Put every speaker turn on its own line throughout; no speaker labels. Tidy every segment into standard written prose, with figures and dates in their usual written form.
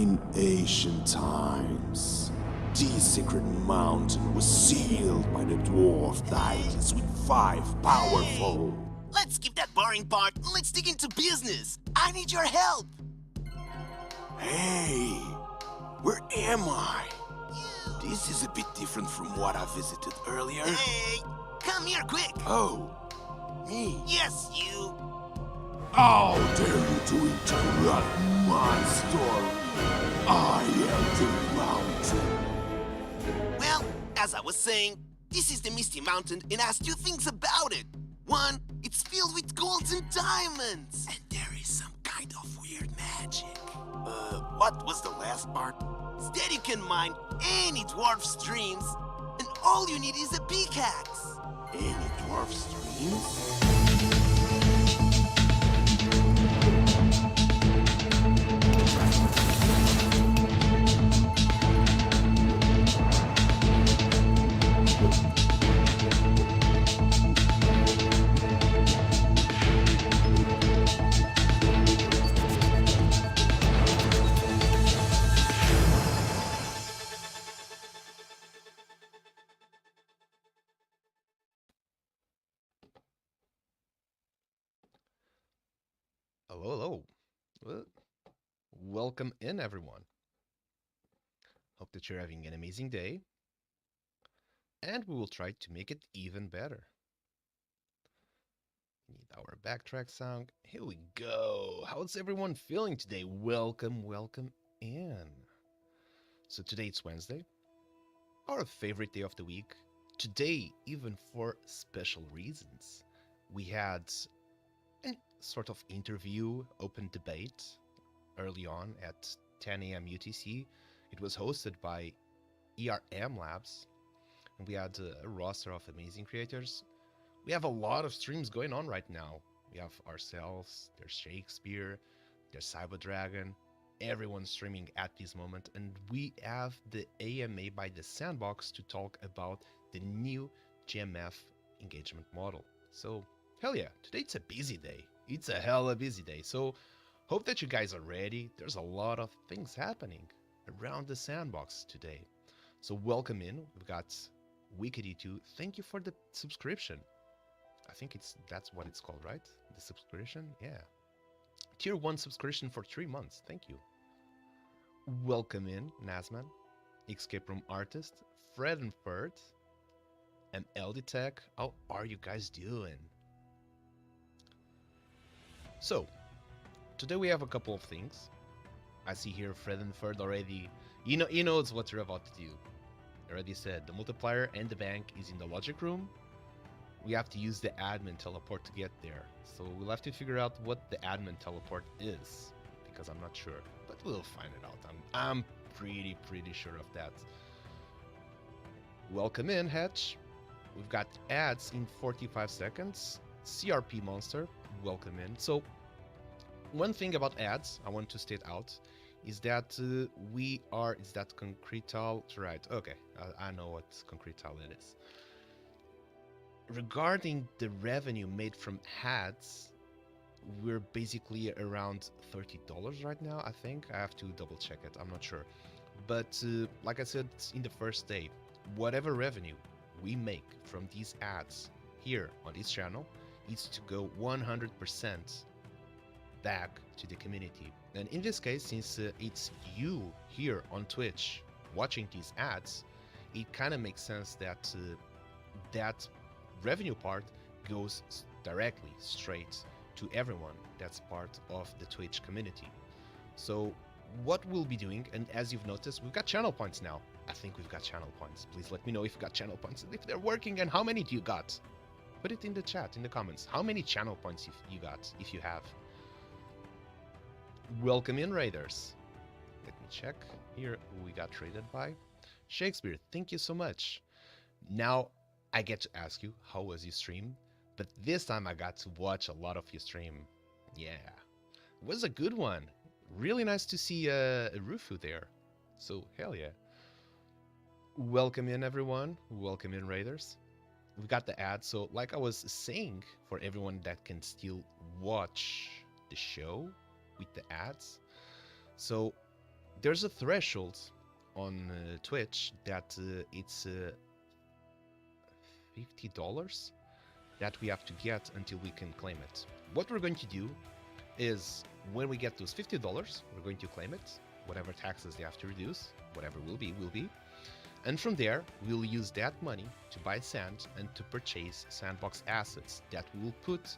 In ancient times, this sacred mountain was sealed by the dwarf deities with 5 powerful.
Let's skip that boring part and let's dig into business. I need your help.
Hey, where am I? This is a bit different from what I visited earlier.
Hey, come here quick.
Oh, me?
Yes, you.
How dare you to interrupt my story? I am the mountain.
Well, as I was saying, this is the Misty Mountain and has two things about it. One, it's filled with golds and diamonds. And there is some kind of weird magic.
What was the last part?
Instead, you can mine any dwarf streams, and all you need is a pickaxe.
Any dwarf streams?
Hello. Welcome in, everyone. Hope that you're having an amazing day, and we will try to make it even better. Need our backtrack sound. Here we go. How's everyone feeling today? Welcome in. So today it's Wednesday, our favorite day of the week. Today, even for special reasons, we had a sort of interview, open debate early on at 10 a.m. UTC. It was hosted by ERM Labs, and we had a roster of amazing creators. We have a lot of streams going on right now. We have ourselves, there's Shakespeare, there's Cyber Dragon, everyone's streaming at this moment, and we have the AMA by the Sandbox to talk about the new GMF engagement model. So, hell yeah, today it's a busy day. It's a hella busy day. So, hope that you guys are ready. There's a lot of things happening around the Sandbox today. So, welcome in. We've got Wickedy2. Thank you for the subscription. I think that's what it's called, right? The subscription? Yeah. Tier 1 subscription for 3 months. Thank you. Welcome in, Nazman, Escape Room Artist, Fredenfurt, and LDTech. How are you guys doing? So, today we have a couple of things. I see here Fredenfurt already. He knows what you're about to do. I already said the multiplier and the bank is in the logic room. We have to use the admin teleport to get there. So we'll have to figure out what the admin teleport is, because I'm not sure, but we'll find it out. I'm pretty sure of that. Welcome in, Hatch. We've got ads in 45 seconds. CRP Monster, welcome in. So one thing about ads I want to state out is that is that Concretal, right? Okay, I know what Concretal it is. Regarding the revenue made from ads, we're basically around $30 right now, I think. I have to double check it, I'm not sure. But like I said in the first day, whatever revenue we make from these ads here on this channel is to go 100% back to the community. And in this case, since it's you here on Twitch watching these ads, it kind of makes sense that that revenue part goes directly straight to everyone that's part of the Twitch community. So what we'll be doing, and as you've noticed, we've got channel points now. I think we've got channel points. Please let me know if you got channel points, if they're working, and how many do you got? Put it in the chat, in the comments. How many channel points you got, if you have. Welcome in, Raiders. Let me check here who we got traded by. Shakespeare, thank you so much. Now I get to ask you, how was your stream? But this time I got to watch a lot of your stream. Yeah, it was a good one. Really nice to see Rufu there. So, hell yeah. Welcome in, everyone. Welcome in, Raiders. We've got the ad. So, like I was saying, for everyone that can still watch the show with the ads. So, there's a threshold on Twitch that it's $50 that we have to get until we can claim it. What we're going to do is when we get those $50, we're going to claim it. Whatever taxes they have to reduce, whatever will be. And from there, we'll use that money to buy sand and to purchase Sandbox assets that we will put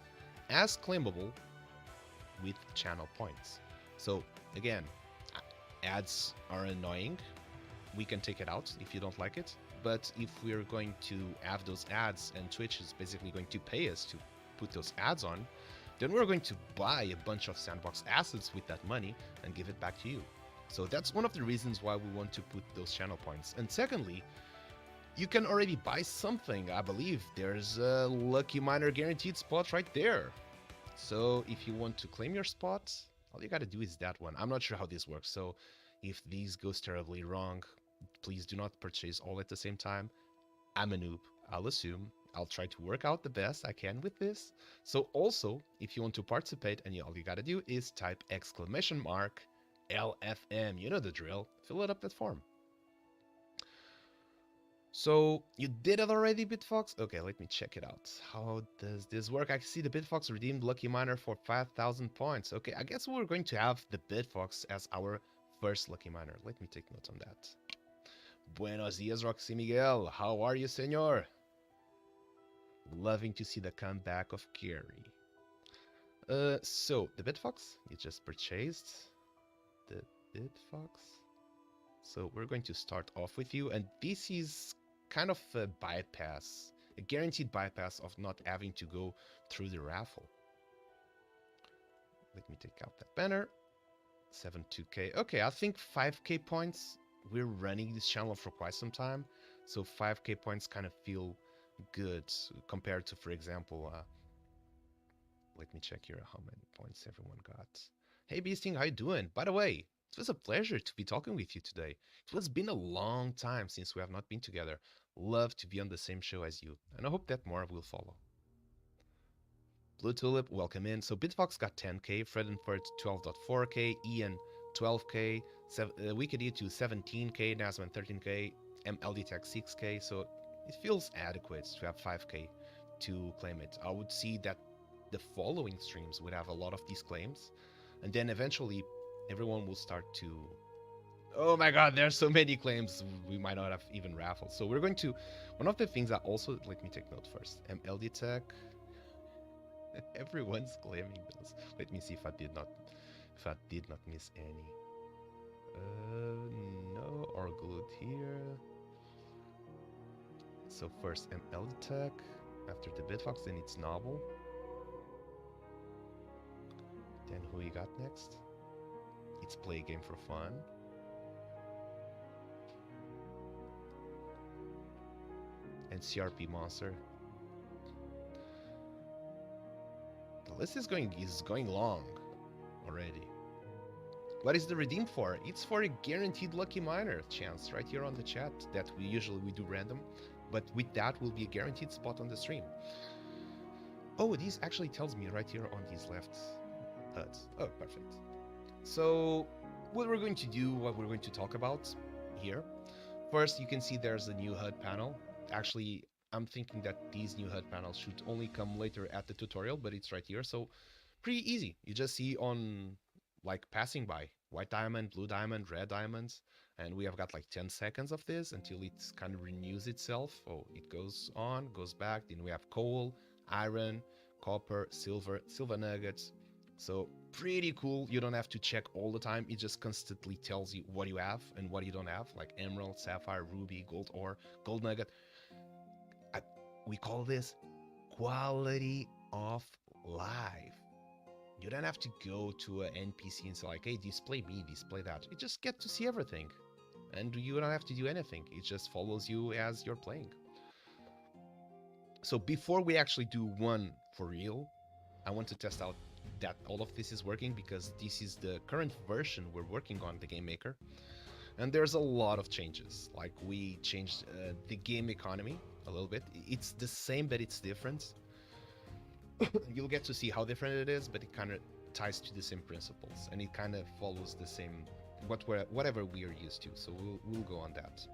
as claimable with channel points. So again, ads are annoying. We can take it out if you don't like it. But if we're going to have those ads and Twitch is basically going to pay us to put those ads on, then we're going to buy a bunch of Sandbox assets with that money and give it back to you. So that's one of the reasons why we want to put those channel points. And secondly, you can already buy something. I believe there's a Lucky Miner guaranteed spot right there. So if you want to claim your spot, all you gotta do is that one. I'm not sure how this works, so if this goes terribly wrong, please do not purchase all at the same time. I'm a noob, I'll assume. I'll try to work out the best I can with this. So also, if you want to participate, and all you gotta do is type !LFM. You know the drill. Fill it up that form. So you did it already, Bitfox? Okay, let me check it out. How does this work? I see the Bitfox redeemed Lucky Miner for 5,000 points. Okay, I guess we're going to have the Bitfox as our first Lucky Miner. Let me take notes on that. Buenos dias, Roxy Miguel. How are you, senor? Loving to see the comeback of Kerry. So the Bitfox you just purchased. The Bitfox. So we're going to start off with you, and this is kind of a bypass, a guaranteed bypass of not having to go through the raffle. Let me take out that banner. 72k. Okay, I think 5k points. We're running this channel for quite some time, so 5k points kind of feel good compared to, for example, let me check here how many points everyone got. Hey Beasting, how you doing? By the way, it was a pleasure to be talking with you today. It has been a long time since we have not been together. Love to be on the same show as you, and I hope that more will follow. Blue Tulip, welcome in. So Bitfox got 10k, Fredenfurt 12.4k, Ian 12k, Wicked E2 17k, Nasman 13k, MLD Tech 6k, so it feels adequate to have 5k to claim it. I would see that the following streams would have a lot of these claims, and then eventually everyone will start to... Oh my god, there's so many claims, we might not have even raffles. So we're going to... One of the things that also... Let me take note first. MLD Tech... Everyone's claiming those. Let me see if I did not miss any. No, or good here. So first MLD Tech, after the Bitfox, then it's Novel. Then who you got next? It's Play a Game for Fun. And CRP Monster. The list is going long already. What is the redeem for? It's for a guaranteed Lucky Miner chance right here on the chat that we usually do random, but with that will be a guaranteed spot on the stream. Oh, this actually tells me right here on these left HUDs. Oh, perfect. So what we're going to do, what we're going to talk about here. First, you can see there's a new HUD panel. Actually, I'm thinking that these new HUD panels should only come later at the tutorial, but it's right here. So pretty easy. You just see on like passing by white diamond, blue diamond, red diamonds, and we have got like 10 seconds of this until it kind of renews itself. Oh, it goes on, goes back. Then we have coal, iron, copper, silver nuggets. So pretty cool. You don't have to check all the time. It just constantly tells you what you have and what you don't have, like emerald, sapphire, ruby, gold ore, gold nugget. We call this quality of life. You don't have to go to an NPC and say like, hey, display me, display that. You just get to see everything. And you don't have to do anything. It just follows you as you're playing. So before we actually do one for real, I want to test out that all of this is working, because this is the current version we're working on, the Game Maker. And there's a lot of changes. Like we changed the game economy a little bit. It's the same, but it's different. You'll get to see how different it is, but it kind of ties to the same principles, and it kind of follows the same whatever we are used to. So we'll go on that.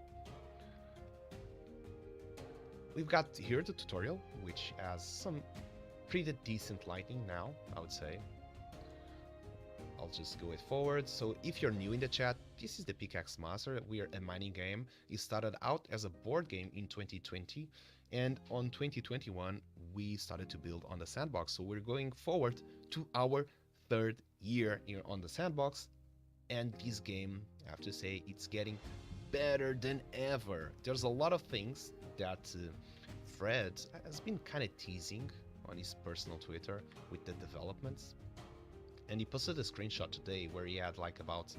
We've got here the tutorial, which has some pretty decent lighting now, I would say. I'll just go it forward. So if you're new in the chat, this is the Pickaxe Master. We are a mining game. It started out as a board game in 2020, and on 2021 we started to build on the Sandbox. So we're going forward to our third year here on the Sandbox, and this game, I have to say, it's getting better than ever. There's a lot of things that Fred has been kind of teasing on his personal Twitter with the developments. And he posted a screenshot today where he had like about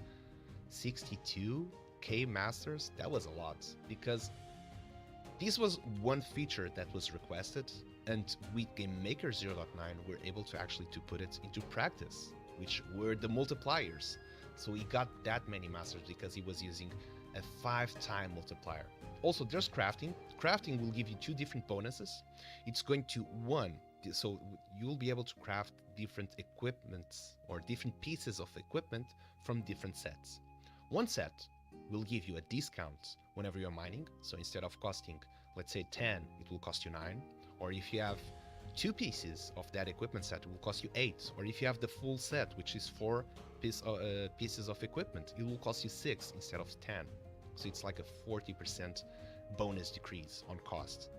62k masters. That was a lot, because this was one feature that was requested, and with Game Maker 0.9 we're able to actually to put it into practice, which were the multipliers. So he got that many masters because he was using a 5-time multiplier. Also, there's crafting. Crafting will give you 2 different bonuses. It's going to, so you'll be able to craft different equipments or different pieces of equipment from different sets. One set will give you a discount whenever you're mining. So instead of costing, let's say 10, it will cost you 9. Or if you have 2 pieces of that equipment set, it will cost you 8. Or if you have the full set, which is 4 pieces of equipment, it will cost you 6 instead of 10. So it's like a 40% bonus decrease on cost.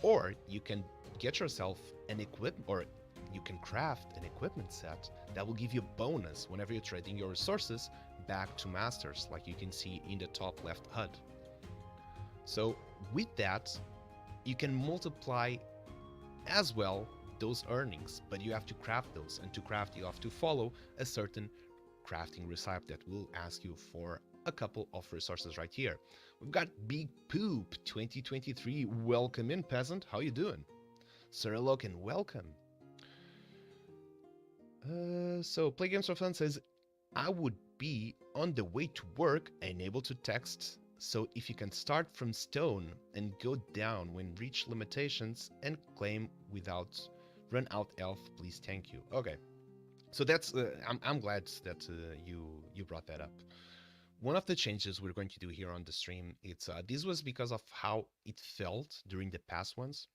Or you can get yourself an or you can craft an equipment set that will give you a bonus whenever you're trading your resources back to masters, like you can see in the top left HUD. So with that, you can multiply as well those earnings, but you have to craft those, and to craft you have to follow a certain crafting recipe that will ask you for a couple of resources right here. We've got Big Poop 2023. Welcome in, peasant. How you doing? Sir Loken, welcome. So Play Games for Fun says, I would be on the way to work and able to text. So if you can start from stone and go down when reach limitations and claim without run out elf, please, thank you. Okay, so that's I'm glad that you brought that up. One of the changes we're going to do here on the stream, it's this was because of how it felt during the past ones.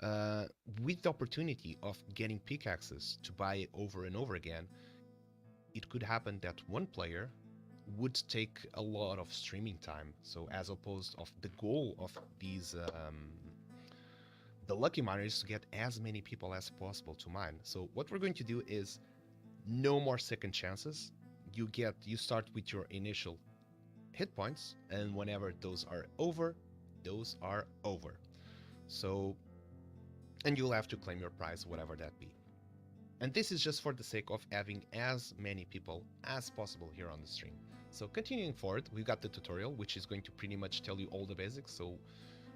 With the opportunity of getting pickaxes to buy it over and over again, it could happen that one player would take a lot of streaming time. So as opposed of the goal of these the lucky miners is to get as many people as possible to mine. So what we're going to do is no more second chances. You start with your initial hit points, and whenever those are over, those are over. So, and you'll have to claim your prize, whatever that be. And this is just for the sake of having as many people as possible here on the stream. So continuing forward, we've got the tutorial, which is going to pretty much tell you all the basics. So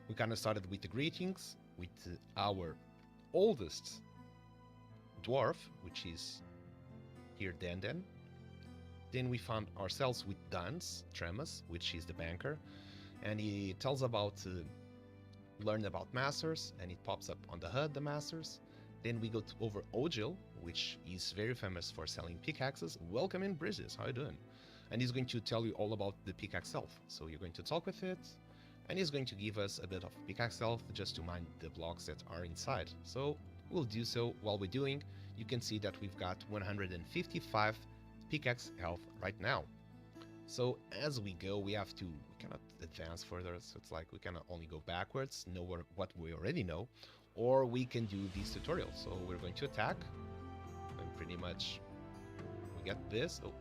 we kind of started with the greetings, with our oldest dwarf, which is here Denden. Then we found ourselves with Dans Tremas, which is the banker, and he tells about learn about masters, and it pops up on the HUD, the masters. Then we go over Ogil, which is very famous for selling pickaxes. Welcome in, Bridges, how you doing? And he's going to tell you all about the pickaxe elf. So you're going to talk with it, and he's going to give us a bit of pickaxe elf just to mine the blocks that are inside. So we'll do so. While we're doing, you can see that we've got 155 pickaxe health right now. So as we go, we cannot advance further, so it's like we cannot only go backwards, know what we already know, or we can do these tutorials. So we're going to attack, and pretty much we get this. Oh,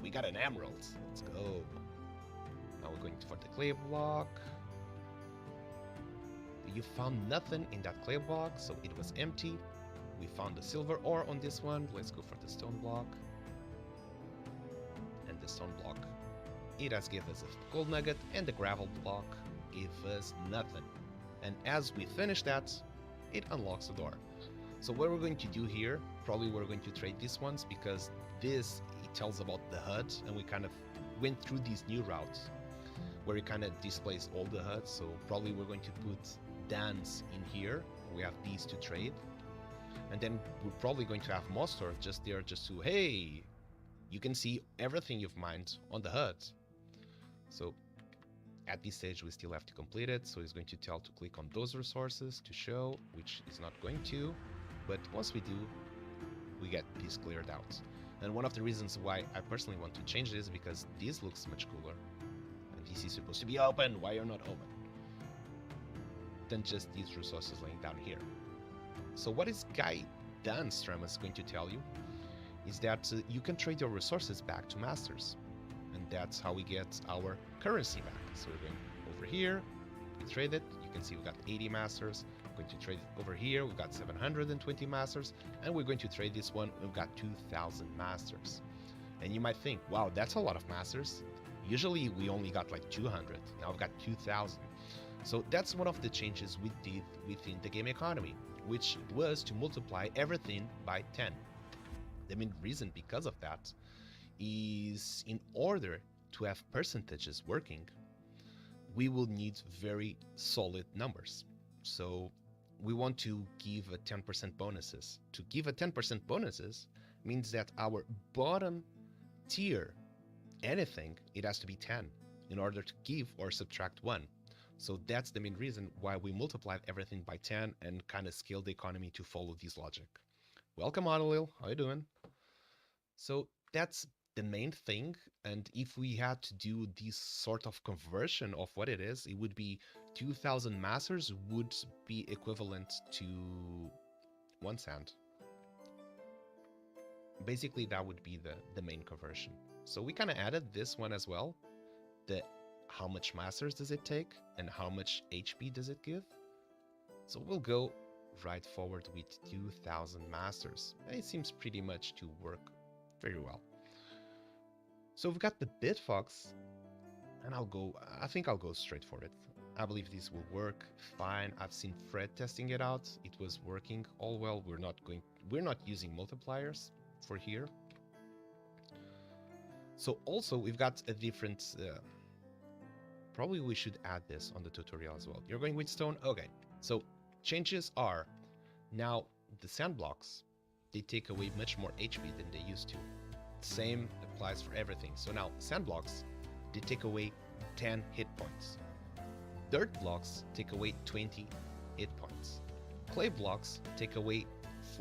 we got an emerald. Let's go. Now we're going for the clay block. You found nothing in that clay block, so it was empty. We found the silver ore on this one. Let's go for the stone block. And the stone block, it has given us a gold nugget, and the gravel block gave us nothing. And as we finish that, it unlocks the door. So what we're going to do here, probably we're going to trade these ones, because this, it tells about the HUD, and we kind of went through these new routes where it kind of displays all the HUDs. So probably we're going to put Dance in here. We have these to trade, and then we're probably going to have Mostor just there, just to, hey, you can see everything you've mined on the HUD. So at this stage, we still have to complete it. So it's going to tell to click on those resources to show, which is not going to. But once we do, we get this cleared out. And one of the reasons why I personally want to change this is because this looks much cooler. And this is supposed to be open. Why you're not open? Than just these resources laying down here. So what this guy Dan Strum is going to tell you is that you can trade your resources back to masters. And that's how we get our currency back. So we're going over here, we trade it. You can see we got 80 masters. We're going to trade it over here. We've got 720 masters. And we're going to trade this one. We've got 2,000 masters. And you might think, wow, that's a lot of masters. Usually we only got like 200. Now we've got 2,000. So that's one of the changes we did within the game economy, which was to multiply everything by 10. The main reason because of that is in order to have percentages working, we will need very solid numbers. So we want to give a 10% bonuses. To give a 10% bonuses means that our bottom tier, anything, it has to be 10 in order to give or subtract 1. So that's the main reason why we multiplied everything by 10 and kind of scaled the economy to follow this logic. Welcome, Adelil. How you doing? So that's the main thing. And if we had to do this sort of conversion of what it is, it would be 2,000 masters would be equivalent to 1 cent. Basically, that would be the main conversion. So we kind of added this one as well. How much masters does it take and how much HP does it give? So we'll go right forward with 2,000 masters. It seems pretty much to work very well. So we've got the Bitfox, and I think I'll go straight for it. I believe this will work fine. I've seen Fred testing it out. It was working all well. We're not using multipliers for here. So also we've got a different probably we should add this on the tutorial as well. You're going with stone? Okay. So changes are, now the sandblocks, they take away much more HP than they used to. Same applies for everything. So now sandblocks, they take away 10 hit points. Dirt blocks take away 20 hit points. Clay blocks take away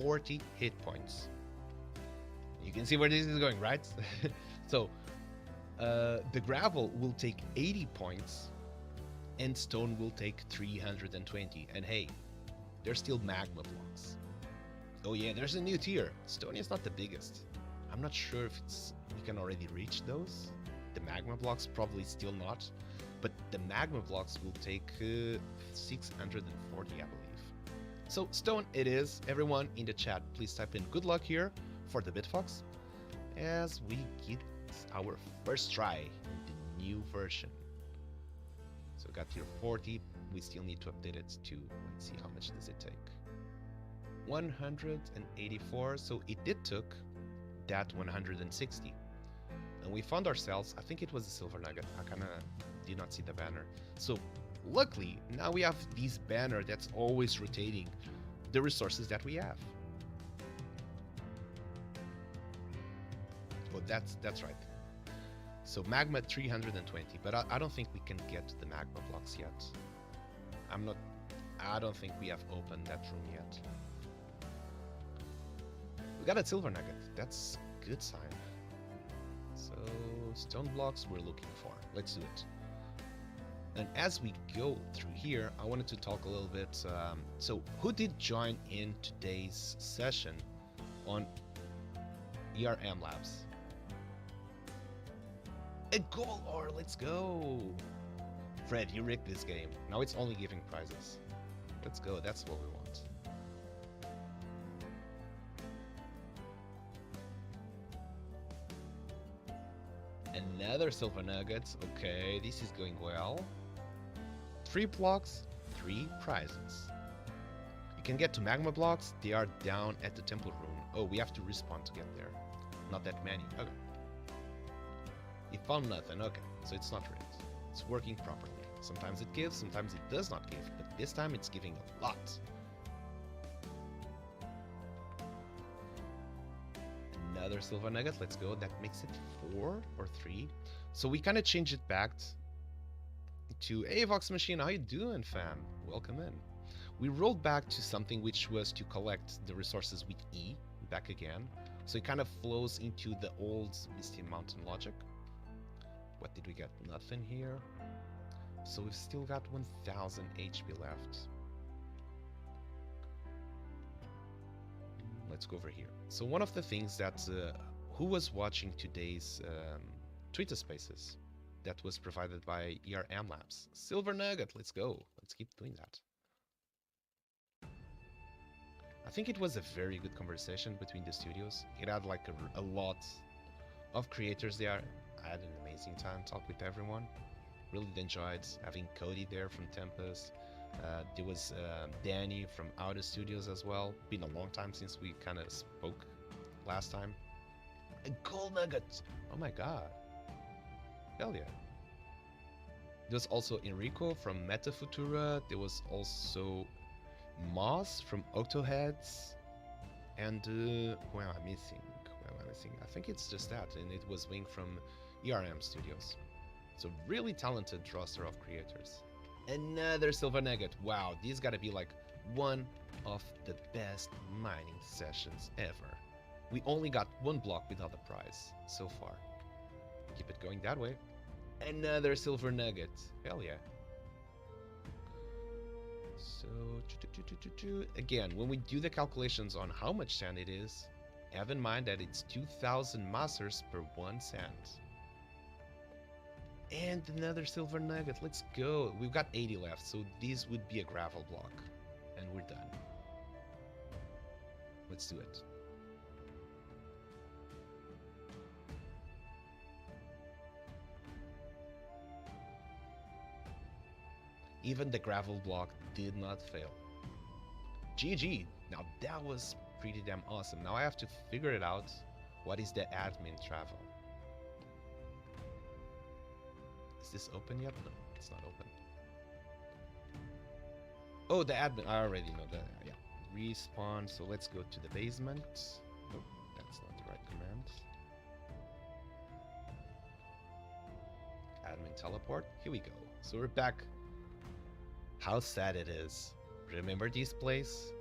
40 hit points. You can see where this is going, right? So the gravel will take 80 points and stone will take 320. And hey, there's still magma blocks. Oh yeah, there's a new tier. Stone is not the biggest. I'm not sure if we can already reach those. The magma blocks probably still not, but the magma blocks will take 640, I believe. So stone it is. Everyone in the chat, please type in good luck here for the Bitfox as we get our first try in the new version. So got here 40. We still need to update it to, let's see, how much does it take? 184. So it did took that 160. And we found ourselves, I think it was a silver nugget. I kind of did not see the banner. So luckily, now we have this banner that's always rotating the resources that we have. Oh, that's right. So magma 320, but I don't think we can get the magma blocks yet. I don't think we have opened that room yet. We got a silver nugget. That's a good sign. So stone blocks we're looking for. Let's do it. And as we go through here, I wanted to talk a little bit. So who did join in today's session on ERM Labs? A gold ore, let's go! Fred, you rigged this game. Now it's only giving prizes. Let's go, that's what we want. Another silver nuggets. Okay, this is going well. 3 blocks, 3 prizes. You can get to magma blocks. They are down at the temple room. Oh, we have to respawn to get there. Not that many. Okay. It found nothing. Okay, so it's not rigged. It's working properly. Sometimes it gives, sometimes it does not give, but this time it's giving a lot. Another silver nugget. Let's go. That makes it 4 or 3. So we kind of changed it back to, hey, Vox Machine, how you doing, fam? Welcome in. We rolled back to something which was to collect the resources with E, back again. So it kind of flows into the old Misty Mountain logic. What did we get? Nothing here. So we've still got 1000 HP left. Let's go over here. So one of the things that, who was watching today's Twitter Spaces? That was provided by ERM Labs. Silver Nugget, let's go. Let's keep doing that. I think it was a very good conversation between the studios. It had like a lot of creators there. I had an amazing time talking with everyone. Really enjoyed having Cody there from Tempest. There was Danny from Outer Studios as well. Been a long time since we kind of spoke last time. A gold nugget! Oh my god. Hell yeah. There's also Enrico from Meta Futura. There was also Moss from Octoheads. And who am I missing? I think it's just that. And it was Wing from ERM Studios. So really talented roster of creators. Another silver nugget. Wow, these gotta be like one of the best mining sessions ever. We only got one block without a prize so far. Keep it going that way. Another silver nugget. Hell yeah. So, again, when we do the calculations on how much sand it is, have in mind that it's 2000 masters per 1 sand. And another silver nugget. Let's go. We've got 80 left, so this would be a gravel block. And we're done. Let's do it. Even the gravel block did not fail. GG. Now that was pretty damn awesome. Now I have to figure it out. What is the admin travel? Is this open yet? No, it's not open. Oh, the admin. I already know that. Yeah. Respawn. So let's go to the basement. Oh, that's not the right command. Admin teleport. Here we go. So we're back. How sad it is. Remember this place?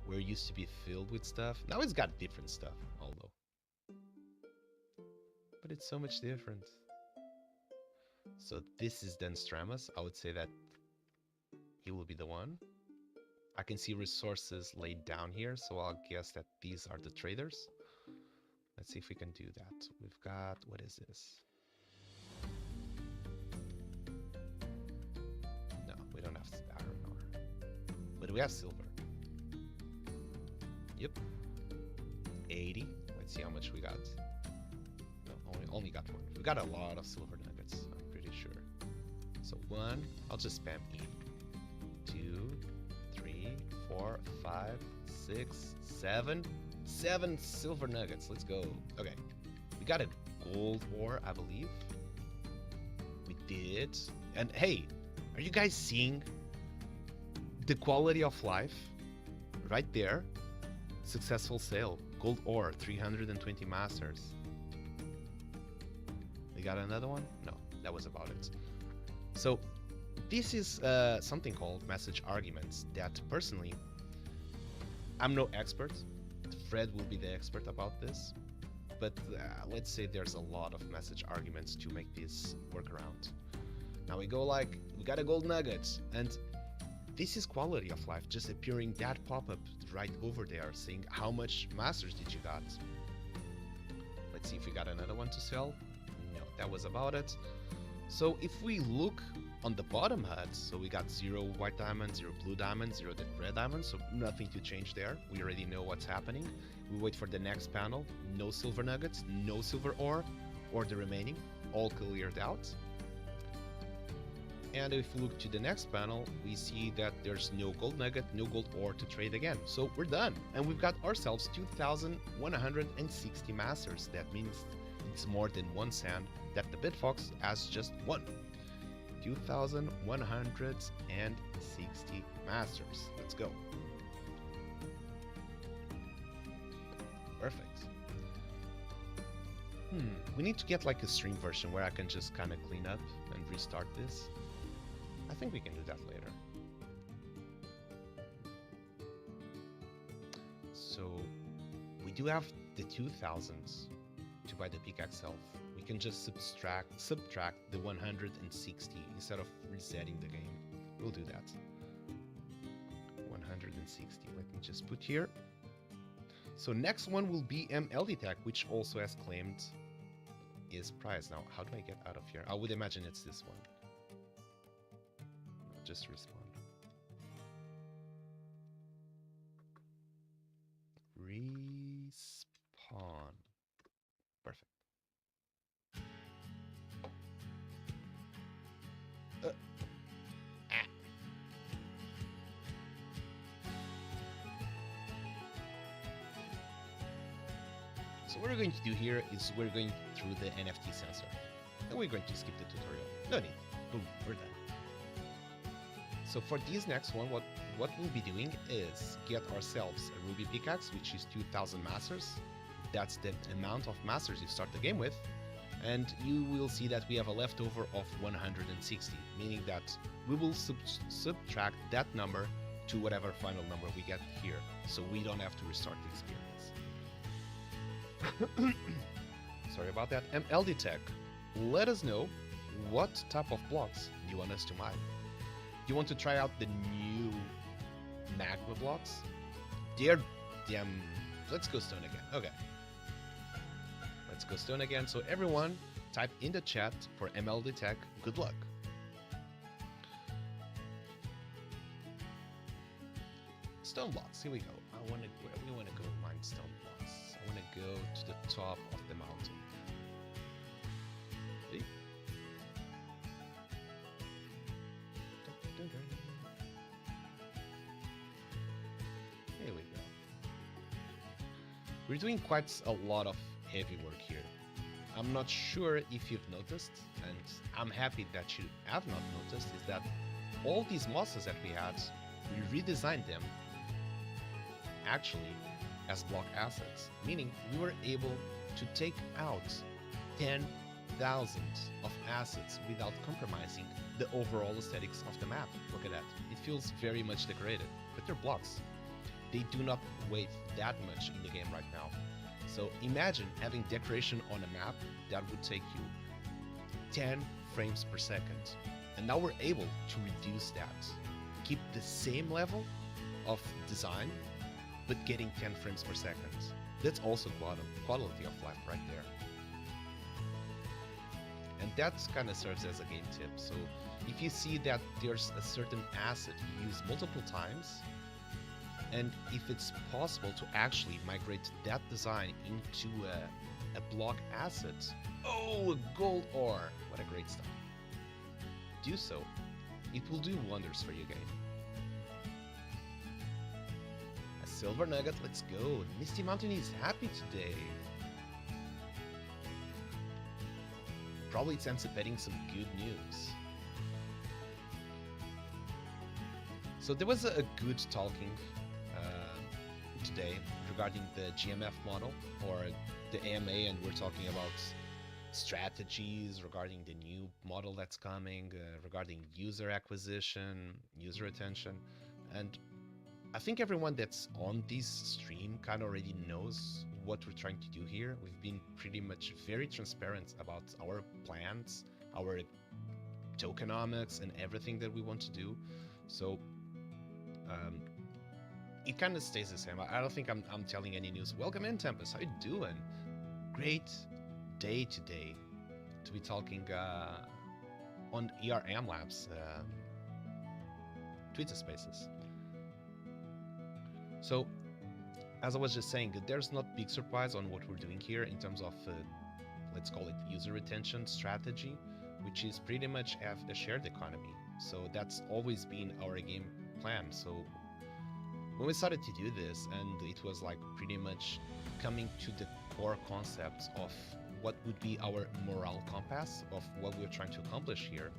Where it used to be filled with stuff? Now it's got different stuff, although. But it's so much different. So this is Denstramus. I would say that he will be the one. I can see resources laid down here, so I'll guess that these are the traders. Let's see if we can do that. We've got, what is this? No, we don't have iron ore. But we have silver. Yep. 80. Let's see how much we got. No, only got 1. We got a lot of silver nuggets, I'm pretty sure. So 1, I'll just spam E. 2, 3, 4, 5, 6, 7. 7 silver nuggets. Let's go. Okay. We got a gold ore, I believe. We did. And hey, are you guys seeing the quality of life right there? Successful sale. Gold ore, 320 masters. We got another one? No, that was about it. So this is something called message arguments that personally, I'm no expert. Fred will be the expert about this. But let's say there's a lot of message arguments to make this work around. Now we go like, we got a gold nugget, and this is quality of life, just appearing that pop-up right over there saying how much masters did you got. Let's see if we got another one to sell. No, that was about it. So if we look on the bottom HUD, so we got 0 white diamond, 0 blue diamond, 0 red diamond, so nothing to change there. We already know what's happening. We wait for the next panel. No silver nuggets, no silver ore, or the remaining, all cleared out. And if we look to the next panel, we see that there's no gold nugget, no gold ore to trade again. So we're done. And we've got ourselves 2,160 masters. That means it's more than 1 sand that the Bitfox has just 1. 2,160 masters. Let's go. Perfect. We need to get like a stream version where I can just kind of clean up and restart this. I think we can do that later. So we do have the 2000s to buy the Pickaxe Elf. We can just subtract the 160 instead of resetting the game. We'll do that. 160. Let me just put here. So next one will be MLD Tech, which also has claimed his prize. Now, how do I get out of here? I would imagine it's this one. No, just respawn. Respawn. Perfect. So what we're going to do here is we're going through the NFT sensor. And we're going to skip the tutorial. No need. Boom, we're done. So for this next one, what we'll be doing is get ourselves a Ruby Pickaxe, which is 2000 masters. That's the amount of masters you start the game with. And you will see that we have a leftover of 160, meaning that we will subtract that number to whatever final number we get here. So we don't have to restart the experience. Sorry about that. MLD Tech, let us know what type of blocks you want us to mine. You want to try out the new magma blocks? They're damn... Let's go stone again. Okay. Let's go stone again. So everyone, type in the chat for MLD Tech. Good luck. Stone blocks. Here we go. We want to go mine stone blocks. I want to go to the top of the mountain. See? Here we go. We're doing quite a lot of heavy work here. I'm not sure if you've noticed, and I'm happy that you have not noticed, is that all these mosses that we had, we redesigned them actually as block assets, meaning we were able to take out 10,000 of assets without compromising the overall aesthetics of the map. Look at that. It feels very much decorated, but they're blocks. They do not weigh that much in the game right now. So imagine having decoration on a map that would take you 10 frames per second. And now we're able to reduce that, keep the same level of design, but getting 10 frames per second. That's also quality of life right there. And that kind of serves as a game tip. So if you see that there's a certain asset you use multiple times, and if it's possible to actually migrate that design into a block asset, oh, a gold ore, what a great start. Do so. It will do wonders for your game. A silver nugget, let's go. Misty Mountain is happy today. Probably it's anticipating some good news. So there was a good talking today regarding the GMF model or the AMA, and we're talking about strategies regarding the new model that's coming, regarding user acquisition, user retention, and I think everyone that's on this stream kind of already knows what we're trying to do here. We've been pretty much very transparent about our plans, our tokenomics, and everything that we want to do. So it kind of stays the same. I don't think I'm telling any news. Welcome in, Tempest. How you doing? Great day today to be talking on ERM Labs Twitter Spaces. So, as I was just saying, there's not big surprise on what we're doing here in terms of, let's call it user retention strategy, which is pretty much have a shared economy. So that's always been our game plan. So when we started to do this, and it was like pretty much coming to the core concepts of what would be our moral compass of what we're trying to accomplish here,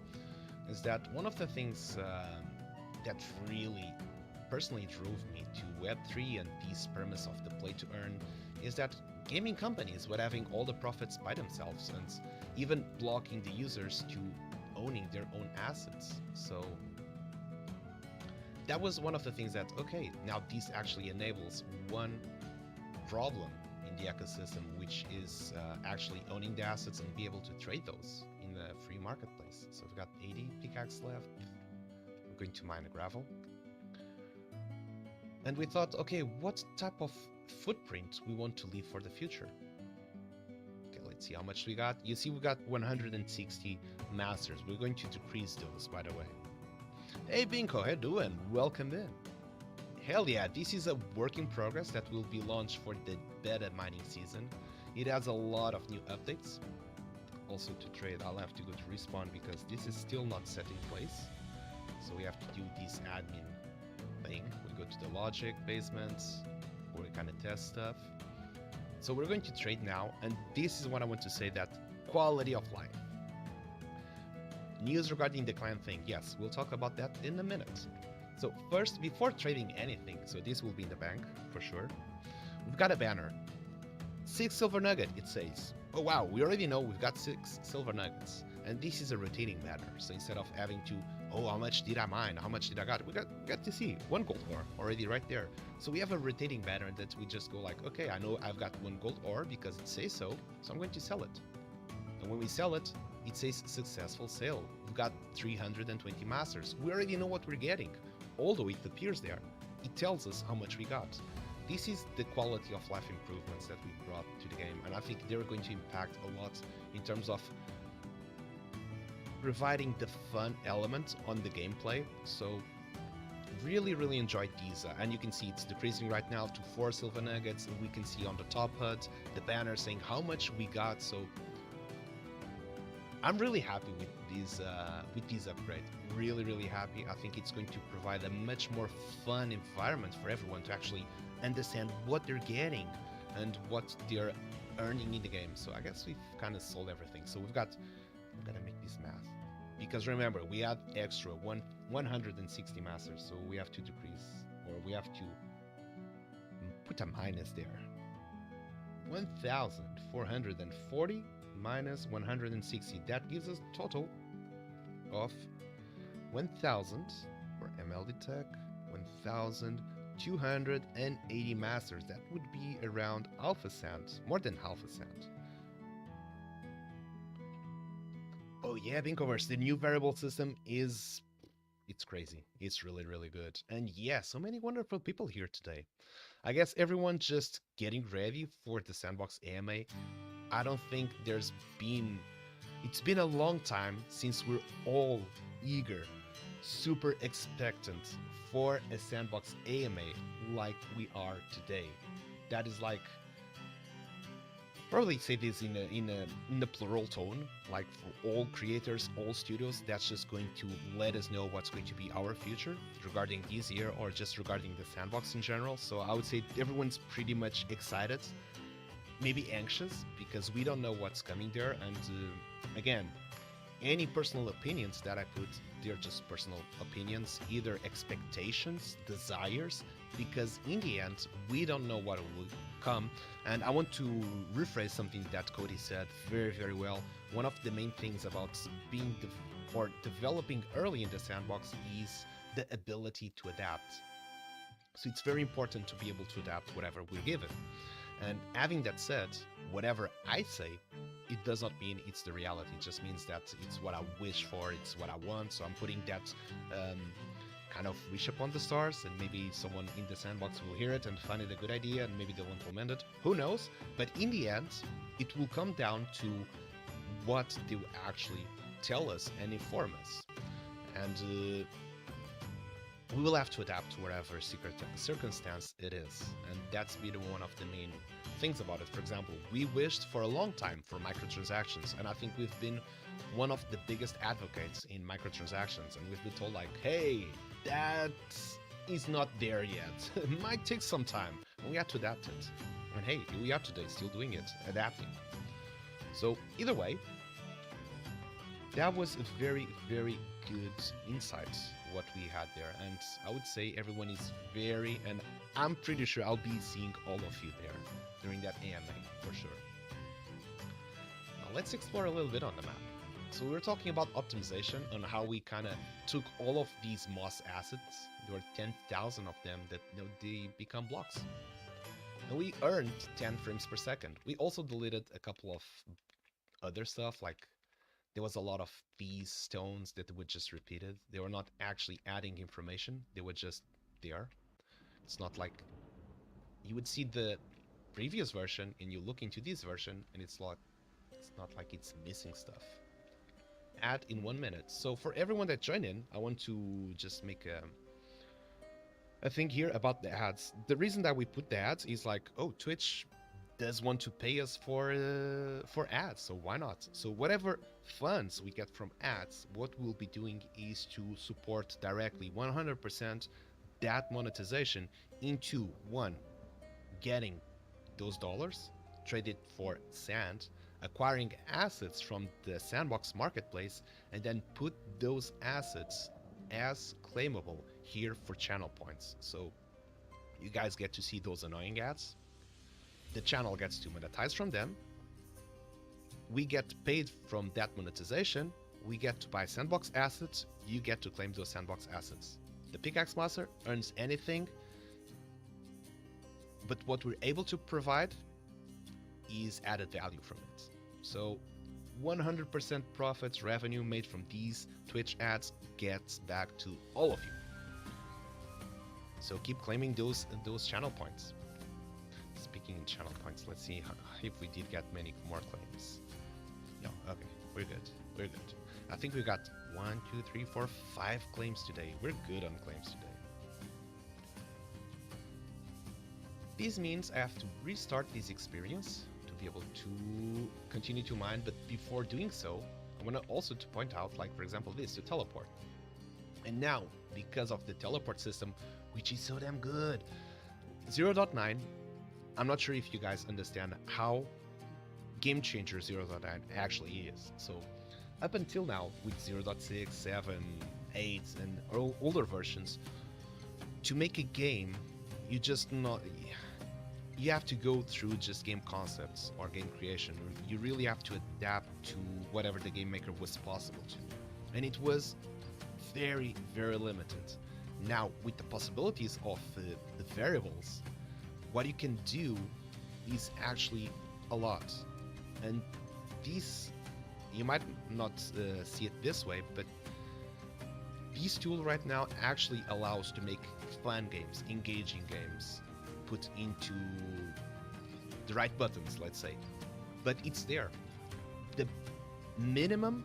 is that one of the things that really personally drove me to Web3 and this premise of the play to earn is that gaming companies with having all the profits by themselves and even blocking the users to owning their own assets. So that was one of the things that, okay, now this actually enables one problem in the ecosystem, which is actually owning the assets and be able to trade those in the free marketplace. So we've got 80 pickaxe left. We're going to mine the gravel. And we thought, okay, what type of footprint we want to leave for the future? Okay, let's see how much we got. You see, we got 160 masters. We're going to decrease those, by the way. Hey Binko, how you doing? Welcome in. Hell yeah, this is a work in progress that will be launched for the beta mining season. It has a lot of new updates. Also to trade, I'll have to go to respawn because this is still not set in place. So we have to do this admin thing. We go to the logic basement, where we kind of test stuff. So we're going to trade now, and this is what I want to say, that quality of life. News regarding the clan thing, yes, we'll talk about that in a minute. So first, before trading anything, so this will be in the bank for sure, we've got a banner. 6 silver nugget, it says. Oh wow, we already know we've got 6 silver nuggets. And this is a rotating banner, so instead of having to, oh, how much did I mine, how much did I got, we got to see 1 gold ore already right there. So we have a rotating banner that we just go like, okay, I know I've got 1 gold ore because it says so I'm going to sell it. And when we sell it, it says successful sale. We've got 320 masters. We already know what we're getting. Although it appears there, it tells us how much we got. This is the quality of life improvements that we brought to the game, and I think they're going to impact a lot in terms of providing the fun element on the gameplay. So really enjoyed these, and you can see it's decreasing right now to 4 silver nuggets, and we can see on the top HUD the banner saying how much we got. So I'm really happy with these upgrades. Really happy. I think it's going to provide a much more fun environment for everyone to actually understand what they're getting and what they're earning in the game. So I guess we've kind of sold everything. So I'm gonna make this math, because remember, we had extra 160 masters, so we have to decrease, or we have to put a minus there. 1,440 minus 160, that gives us a total of 1,000 for MLD Tech, 1,280 masters. That would be around half a cent, more than half a cent. Oh yeah, Binkoverse, the new variable system it's crazy. It's really good. And yeah, so many wonderful people here today. I guess everyone just getting ready for the Sandbox AMA. I don't think it's been a long time since we're all eager, super expectant for a Sandbox AMA like we are today. That is like, probably say this in a plural tone, like for all creators, all studios, that's just going to let us know what's going to be our future regarding this year or just regarding the Sandbox in general. So I would say everyone's pretty much excited, maybe anxious, because we don't know what's coming there. And again, any personal opinions that I put, they're just personal opinions, either expectations, desires, because in the end, we don't know what will come. And I want to rephrase something that Cody said very well. One of the main things about being developing early in the Sandbox is the ability to adapt. So it's very important to be able to adapt whatever we're given. And having that said, whatever I say, it does not mean it's the reality. It just means that it's what I wish for, it's what I want. So I'm putting that kind of wish upon the stars, and maybe someone in the Sandbox will hear it and find it a good idea, and maybe they'll implement it. Who knows? But in the end, it will come down to what they will actually tell us and inform us. And we will have to adapt to whatever circumstance it is. And that's been one of the main things about it. For example, we wished for a long time for microtransactions, and I think we've been one of the biggest advocates in microtransactions, and we've been told like, hey, that is not there yet. It might take some time, and we had to adapt it. And hey, here we are today, still doing it, adapting. So either way, that was a very good insight what we had there, and I would say everyone is and I'm pretty sure I'll be seeing all of you there during that AMA for let's explore a little bit on the map. So we were talking about optimization and how we kind of took all of these moss assets. There were 10,000 of them that they become blocks. And we earned 10 frames per second. We also deleted a couple of other stuff, like there was a lot of these stones that were just repeated. They were not actually adding information. They were just there. It's not like you would see the previous version and you look into this version and it's not like it's missing stuff. Add in 1 minute. So for everyone that joined in, I want to just make a thing here about the ads. The reason that we put the ads is like, oh, Twitch does want to pay us for ads, so why not? So whatever funds we get from ads, what we'll be doing is to support directly 100% that monetization into one, getting those dollars, trade it for sand, acquiring assets from the Sandbox marketplace, and then put those assets as claimable here for channel points. So you guys get to see those annoying ads. The channel gets to monetize from them. We get paid from that monetization. We get to buy Sandbox assets. You get to claim those Sandbox assets. The Pickaxe Master earns anything, but what we're able to provide is added value from it. So 100% profits, revenue made from these Twitch ads gets back to all of you. So keep claiming those channel points. Speaking in channel points, let's see if we did get many more claims. No, okay, we're good. We're good. I think we got 1, 2, 3, 4, 5 claims today. We're good on claims today. This means I have to restart this experience to be able to continue to mine, but before doing so, I want to also to point out, like for example this, to teleport. And now, because of the teleport system, which is so damn good, 0.9, I'm not sure if you guys understand how game changer 0.9 actually is. So up until now, with 0.6, 7, 8, and older versions, to make a game, you have to go through just game concepts or game creation. You really have to adapt to whatever the game maker was possible to. And it was very, very limited. Now, with the possibilities of the variables, what you can do is actually a lot. And these, you might not see it this way, but this tool right now actually allows to make fun games, engaging games, put into the right buttons, let's say. But it's there. The minimum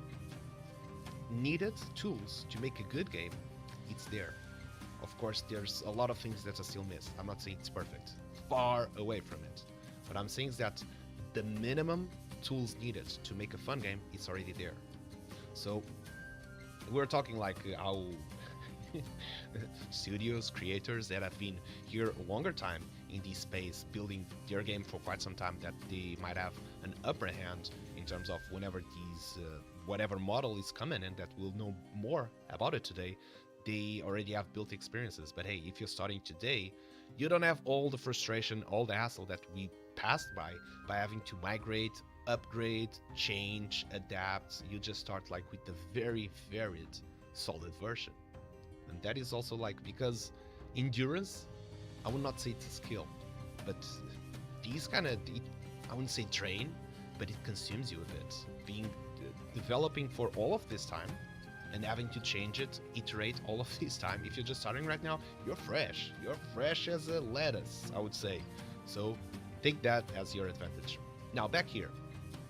needed tools to make a good game, it's there. Of course, there's a lot of things that are still missed. I'm not saying it's perfect. Far away from it. What I'm saying is that the minimum tools needed to make a fun game, it's already there. So we're talking like how studios, creators that have been here a longer time in this space, building their game for quite some time, that they might have an upper hand in terms of whenever these whatever model is coming in, that we'll know more about it today. They already have built experiences. But hey, if you're starting today, you don't have all the frustration, all the hassle that we passed by having to migrate, upgrade, change, adapt. You just start like with the very varied, solid version. And that is also like, because endurance, I would not say it's a skill, but these kind of, I wouldn't say drain, but it consumes you a bit. Being developing for all of this time and having to change it, iterate all of this time. If you're just starting right now, you're fresh. You're fresh as a lettuce, I would say. So take that as your advantage. Now back here,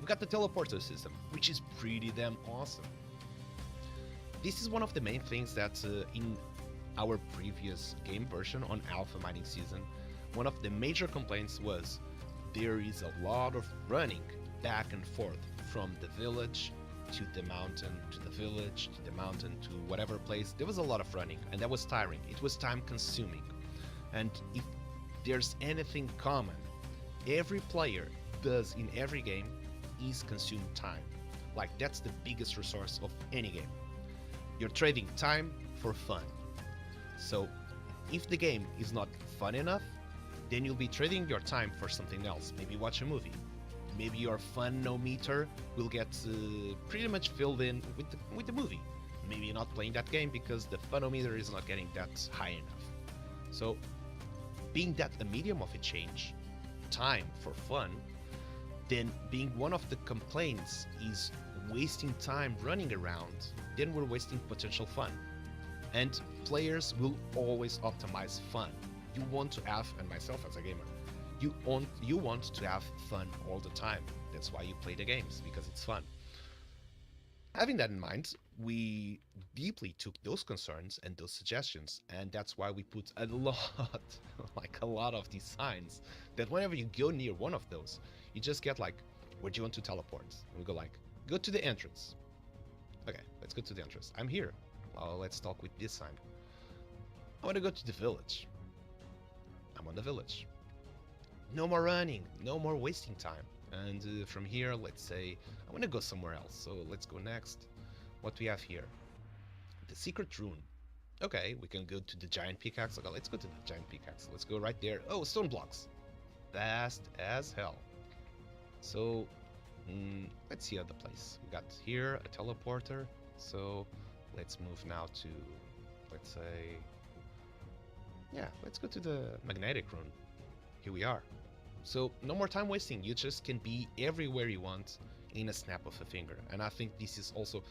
we got the teleporter system, which is pretty damn awesome. This is one of the main things that in our previous game version on Alpha Mining Season, one of the major complaints was there is a lot of running back and forth from the village to the mountain, to the village, to the mountain, to whatever place. There was a lot of running, and that was tiring. It was time consuming. And if there's anything common every player does in every game, is consume time. Like, that's the biggest resource of any game. You're trading time for fun. So if the game is not fun enough, then you'll be trading your time for something else. Maybe watch a movie, maybe your fun-o-meter will get pretty much filled in with the movie. Maybe you're not playing that game because the fun-o-meter is not getting that high enough. So, being that a medium of a change, time for fun, then being one of the complaints is wasting time running around, then we're wasting potential fun. And players will always optimize fun. You want to have, and myself as a gamer, you want to have fun all the time. That's why you play the games, because it's fun. Having that in mind, we deeply took those concerns and those suggestions, and that's why we put a lot, like a lot of these signs, that whenever you go near one of those, you just get like, where do you want to teleport? And we go like, go to the entrance. Okay, let's go to the entrance. I'm here. Well, let's talk with this sign. I want to go to the village. I'm on the village. No more running, no more wasting time. And from here, let's say, I want to go somewhere else. So let's go next. What do we have here? The secret rune. Okay, we can go to the giant pickaxe. Okay, let's go to the giant pickaxe. Let's go right there. Oh, stone blocks. Fast as hell. So, let's see other place. We got here a teleporter. So, let's move now to, let's say, yeah, let's go to the magnetic rune. Here we are. So, no more time wasting. You just can be everywhere you want in a snap of a finger. And I think this is also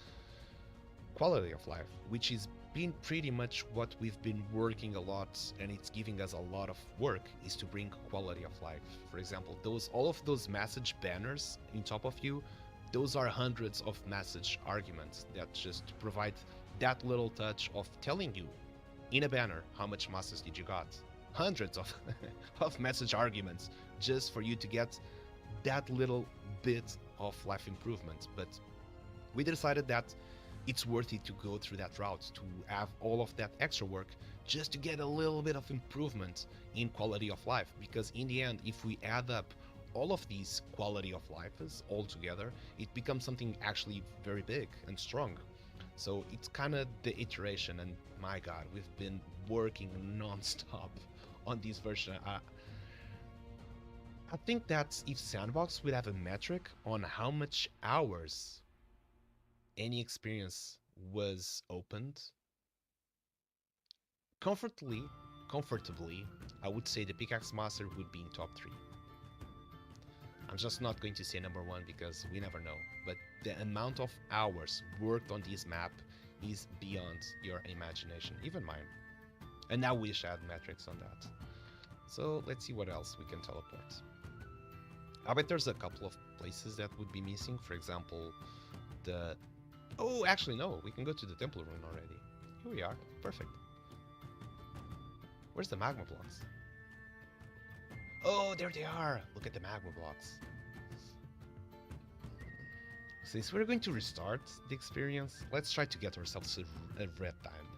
quality of life, which is been pretty much what we've been working a lot, and it's giving us a lot of work, is to bring quality of life. For example, all of those message banners in top of you, those are hundreds of message arguments that just provide that little touch of telling you in a banner how much masters did you got. Hundreds of of message arguments just for you to get that little bit of life improvement. But we decided that it's worth it to go through that route, to have all of that extra work just to get a little bit of improvement in quality of life. Because in the end, if we add up all of these quality of lives all together, it becomes something actually very big and strong. So it's kind of the iteration, and my god, we've been working non-stop on this version. I think that if Sandbox would have a metric on how much hours any experience was opened, comfortably, I would say the Pickaxe Master would be in top 3. I'm just not going to say number 1 because we never know, but the amount of hours worked on this map is beyond your imagination, even mine. And I wish I had metrics on that. So let's see what else we can teleport. I bet there's a couple of places that would be missing. For example, the... Oh, actually, no. We can go to the temple rune already. Here we are. Perfect. Where's the magma blocks? Oh, there they are. Look at the magma blocks. Since we're going to restart the experience, let's try to get ourselves a red diamond.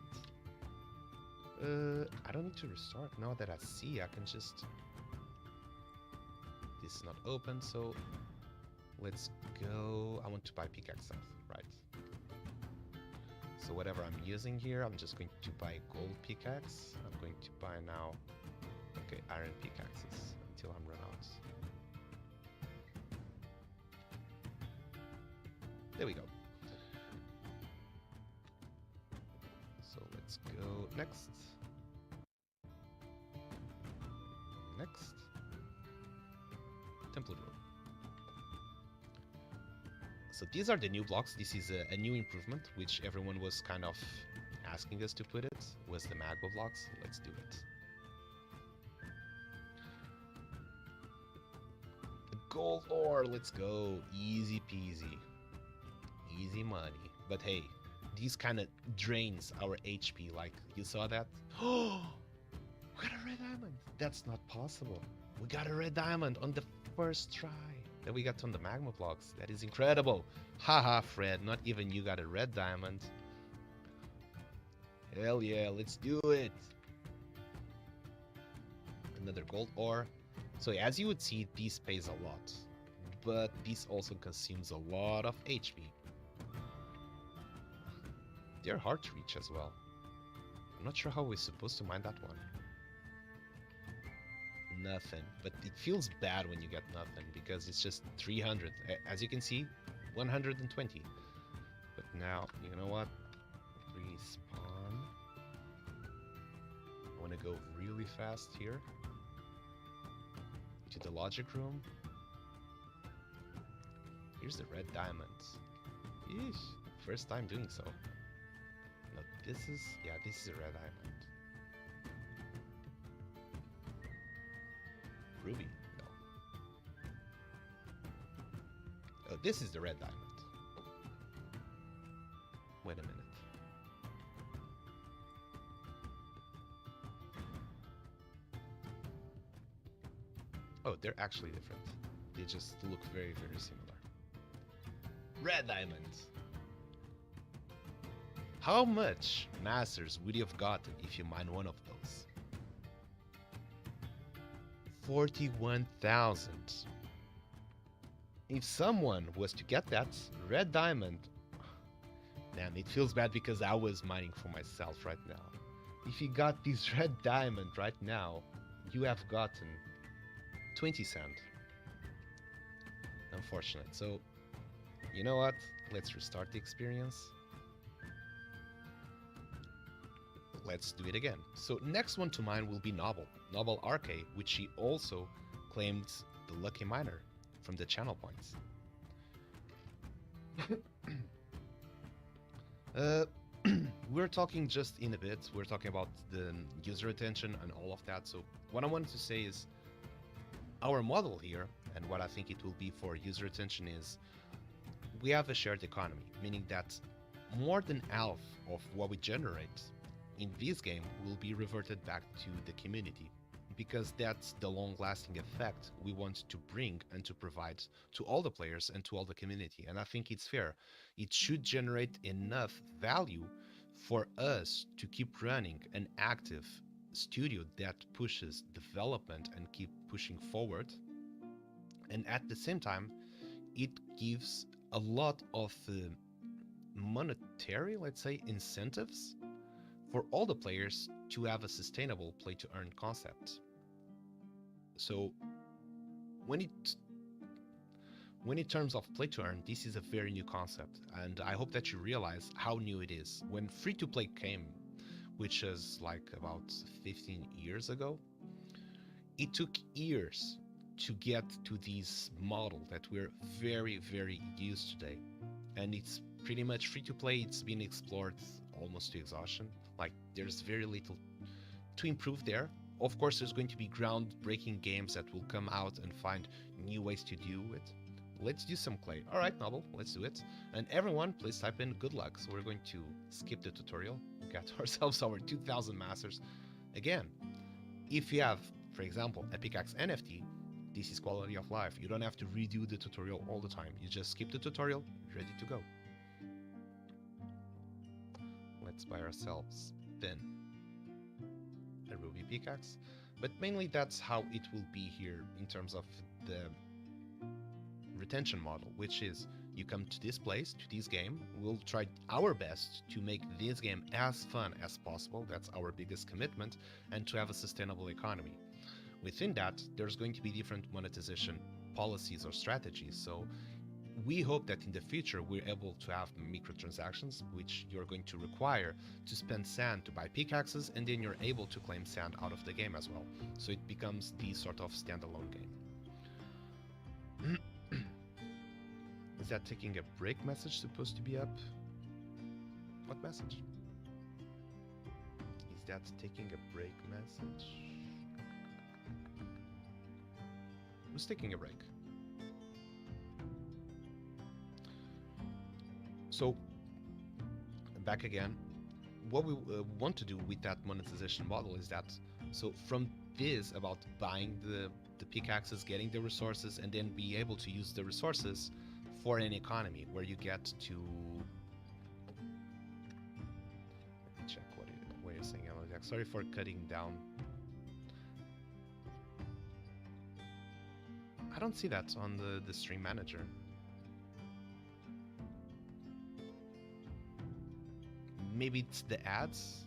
I don't need to restart. Now that I see, I can just... This is not open, so let's go. I want to buy pickaxe stuff, right? So whatever I'm using here, I'm just going to buy gold pickaxe. I'm going to buy now, okay, iron pickaxes until I'm run out. There we go. So let's go next. Next. Temple room. So these are the new blocks. This is a new improvement, which everyone was kind of asking us to put it, was the magma blocks. Let's do it. The gold ore, let's go. Easy peasy. Easy money. But hey, these kind of drains our HP, like, you saw that? Oh, we got a red diamond. That's not possible. We got a red diamond on the first try that we got on the magma blocks. That is incredible. Haha, Fred, not even you got a red diamond. Hell yeah, let's do it. Another gold ore. So as you would see, this pays a lot, but this also consumes a lot of HP. They're hard to reach as well. I'm not sure how we're supposed to mine that one. nothing, but it feels bad when you get nothing because it's just 300. As you can see, 120. But now, you know what? Respawn. I want to go really fast here to the logic room. Here's the red diamonds. Yeesh, first time doing so. No, this is, yeah, this is a red diamond. Ruby, no. Oh, this is the red diamond. Wait a minute. Oh, they're actually different. They just look very, very similar. Red diamonds. How much masters would you have gotten if you mine one of those? 41,000. If someone was to get that red diamond, man, it feels bad because I was mining for myself right now. If you got this red diamond right now, you have gotten 20 cent. Unfortunate. So, you know what? Let's restart the experience. Let's do it again. So next one to mine will be Noble Arcade, which she also claimed the lucky miner from the channel points. We're talking just in a bit. We're talking about the user attention and all of that. So what I wanted to say is our model here, and what I think it will be for user attention, is we have a shared economy, meaning that more than half of what we generate in this game will be reverted back to the community, because that's the long-lasting effect we want to bring and to provide to all the players and to all the community. And I think it's fair. It should generate enough value for us to keep running an active studio that pushes development and keep pushing forward. And at the same time, it gives a lot of monetary, let's say, incentives for all the players to have a sustainable play-to-earn concept. So when in terms of play-to-earn, this is a very new concept, and I hope that you realize how new it is. When free-to-play came, which is like about 15 years ago, it took years to get to this model that we're very, very used today. And it's pretty much free-to-play. It's been explored almost to exhaustion. Like, there's very little to improve there. Of course, there's going to be groundbreaking games that will come out and find new ways to do it. Let's do some clay. All right, Noble, let's do it. And everyone, please type in good luck. So we're going to skip the tutorial. We got ourselves our 2,000 masters. Again, if you have, for example, a Pickaxe NFT, this is quality of life. You don't have to redo the tutorial all the time. You just skip the tutorial, ready to go. Let's buy ourselves then a Ruby Pickaxe. But mainly that's how it will be here in terms of the retention model, which is you come to this place, to this game. We'll try our best to make this game as fun as possible. That's our biggest commitment, and to have a sustainable economy. Within that, there's going to be different monetization policies or strategies. So we hope that in the future we're able to have microtransactions, which you're going to require to spend sand to buy pickaxes, and then you're able to claim sand out of the game as well. So it becomes the sort of standalone game. Is that taking a break message supposed to be up? What message? Is that taking a break message? Who's taking a break? So, back again, what we want to do with that monetization model is that, so from this about buying the pickaxes, getting the resources, and then be able to use the resources for an economy where you get to... Let me check what you're saying, Alex. Sorry for cutting down. I don't see that on the stream manager. Maybe it's the ads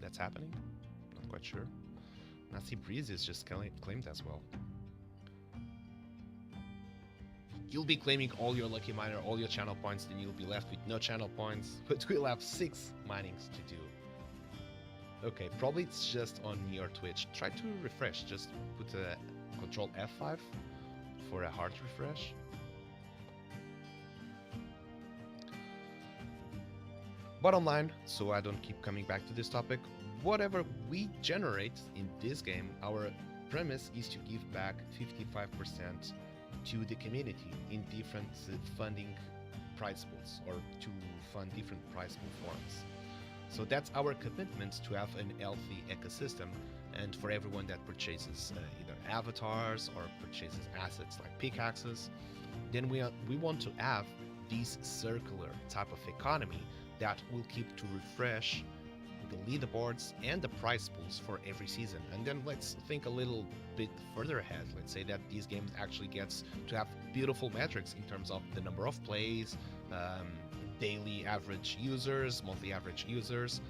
that's happening. Not quite sure. I see Breeze is just claimed as well. You'll be claiming all your lucky miner, all your channel points, then you'll be left with no channel points, but we'll have 6 minings to do. Okay, probably it's just on your Twitch. Try to refresh, just put a Control F5 for a hard refresh. Bottom line, so I don't keep coming back to this topic, whatever we generate in this game, our premise is to give back 55% to the community in different funding prize pools, or to fund different prize pool forms. So that's our commitment, to have an healthy ecosystem, and for everyone that purchases either avatars or purchases assets like pickaxes, then we want to have this circular type of economy that will keep to refresh the leaderboards and the prize pools for every season. And then let's think a little bit further ahead. Let's say that these games actually gets to have beautiful metrics in terms of the number of plays, daily average users, monthly average users,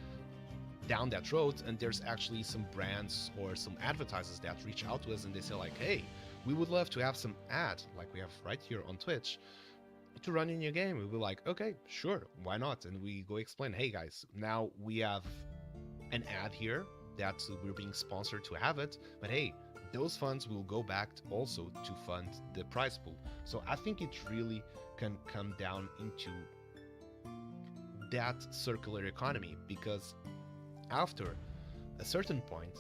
down that road, and there's actually some brands or some advertisers that reach out to us and they say like, hey, we would love to have some ad like we have right here on Twitch to run in your game. We'll be like, okay, sure, why not? And we go explain, hey guys, now we have an ad here that we're being sponsored to have it, but hey, those funds will go back also to fund the prize pool. So I think it really can come down into that circular economy, because after a certain point,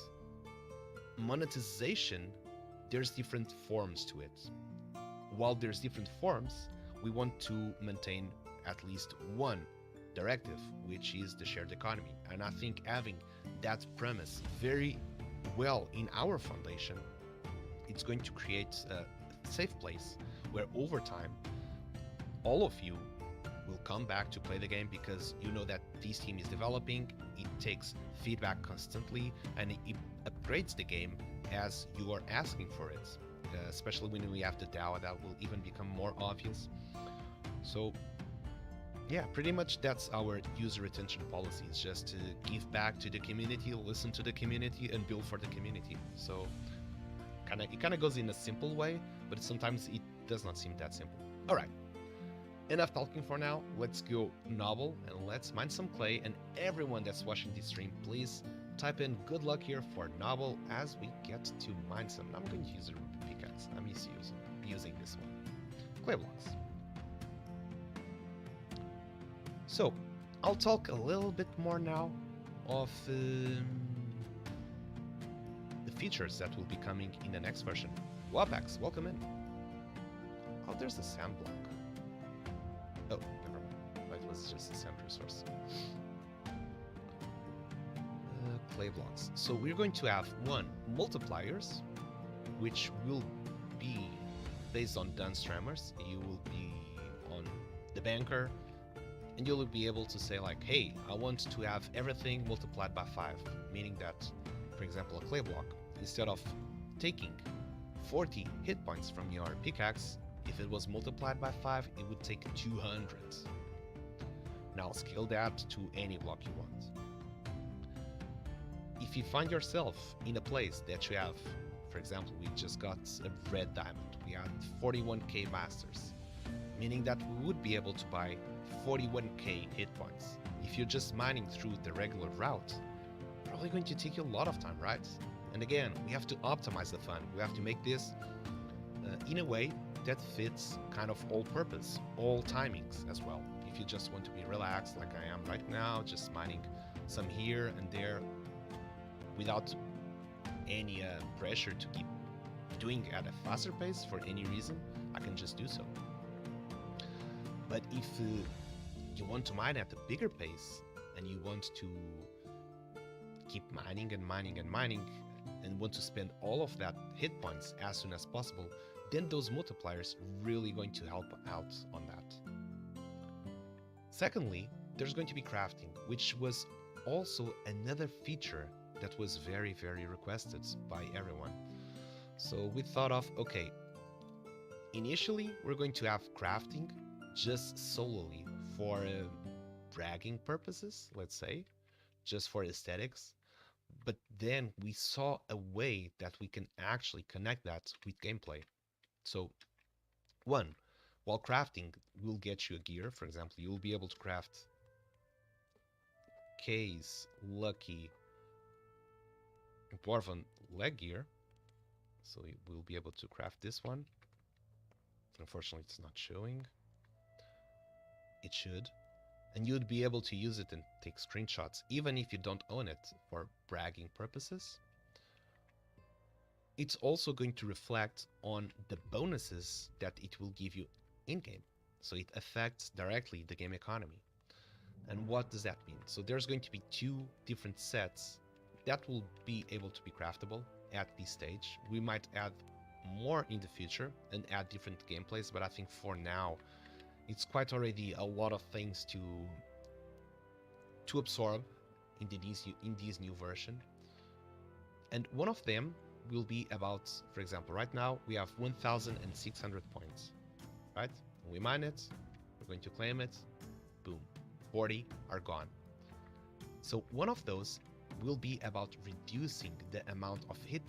monetization, there's different forms to it. While there's different forms, we want to maintain at least one directive, which is the shared economy. And I think having that premise very well in our foundation, it's going to create a safe place where over time, all of you will come back to play the game, because you know that this team is developing, it takes feedback constantly, and it upgrades the game as you are asking for it, especially when we have the DAO, that will even become more obvious. So yeah, pretty much that's our user retention policy. It's just to give back to the community, listen to the community, and build for the community. So it kind of goes in a simple way, but sometimes it does not seem that simple. All right, enough talking for now. Let's go novel and let's mine some clay. And everyone that's watching this stream, please type in good luck here for novel as we get to mine some. I'm going to use a pickaxe. I'm using this one. Clay blocks. So I'll talk a little bit more now of the features that will be coming in the next version. Wapax, welcome in. Oh, there's a sand block. Oh, never mind. That was just a sand resource. Clay blocks. So we're going to have multipliers, which will be based on done streamers. You will be on the banker, and you'll be able to say like, hey, I want to have everything multiplied by 5, meaning that, for example, a clay block, instead of taking 40 hit points from your pickaxe, if it was multiplied by 5, it would take 200. Now scale that to any block you want. If you find yourself in a place that you have, for example, we just got a red diamond, we had 41k masters, meaning that we would be able to buy 41k hit points. If you're just mining through the regular route, probably going to take you a lot of time, right? And again, we have to optimize the fun. We have to make this in a way that fits kind of all purpose, all timings as well. If you just want to be relaxed like I am right now, just mining some here and there without any pressure to keep doing at a faster pace for any reason, I can just do so. But if you want to mine at a bigger pace and you want to keep mining and mining and mining and want to spend all of that hit points as soon as possible, then those multipliers really going to help out on that. Secondly, there's going to be crafting, which was also another feature that was very, very requested by everyone. So we thought of, okay, initially we're going to have crafting just solely for bragging purposes, let's say, just for aesthetics. But then we saw a way that we can actually connect that with gameplay. So one, while crafting will get you a gear. For example, you'll be able to craft case, lucky, dwarven leg gear. So we'll be able to craft this one. Unfortunately, it's not showing. It should. And you'd be able to use it and take screenshots, even if you don't own it, for bragging purposes. It's also going to reflect on the bonuses that it will give you in-game. So it affects directly the game economy. And what does that mean? So there's going to be two different sets that will be able to be craftable at this stage. We might add more in the future and add different gameplays, but I think for now it's quite already a lot of things to absorb in this new version. And one of them will be about, for example, right now we have 1,600 points, right? We mine it, we're going to claim it, boom, 40 are gone. So one of those will be about reducing the amount of hit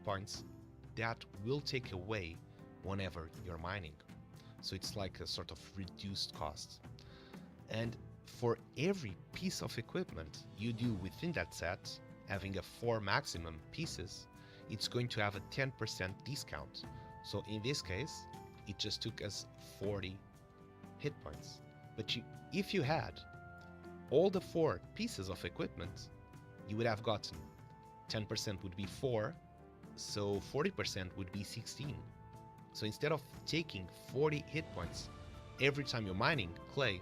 points that will take away whenever you're mining. So it's like a sort of reduced cost. And for every piece of equipment you do within that set, having a 4 maximum pieces, it's going to have a 10% discount. So in this case, it just took us 40 hit points. But if you had all the 4 pieces of equipment, you would have gotten 10% would be 4, so 40% would be 16. So instead of taking 40 hit points every time you're mining clay,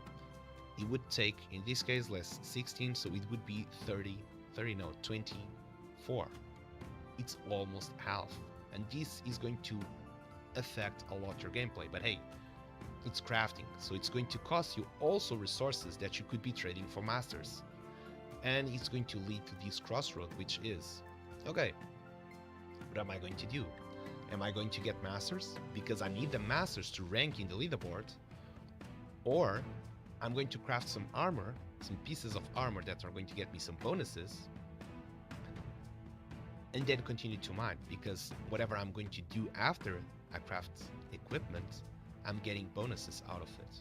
it would take, in this case, less 16, so it would be 24. It's almost half. And this is going to affect a lot your gameplay. But hey, it's crafting, so it's going to cost you also resources that you could be trading for masters. And it's going to lead to this crossroad, which is, okay, what am I going to do? Am I going to get masters because I need the masters to rank in the leaderboard? Or I'm going to craft some armor, some pieces of armor that are going to get me some bonuses, and then continue to mine, because whatever I'm going to do after I craft equipment, I'm getting bonuses out of it.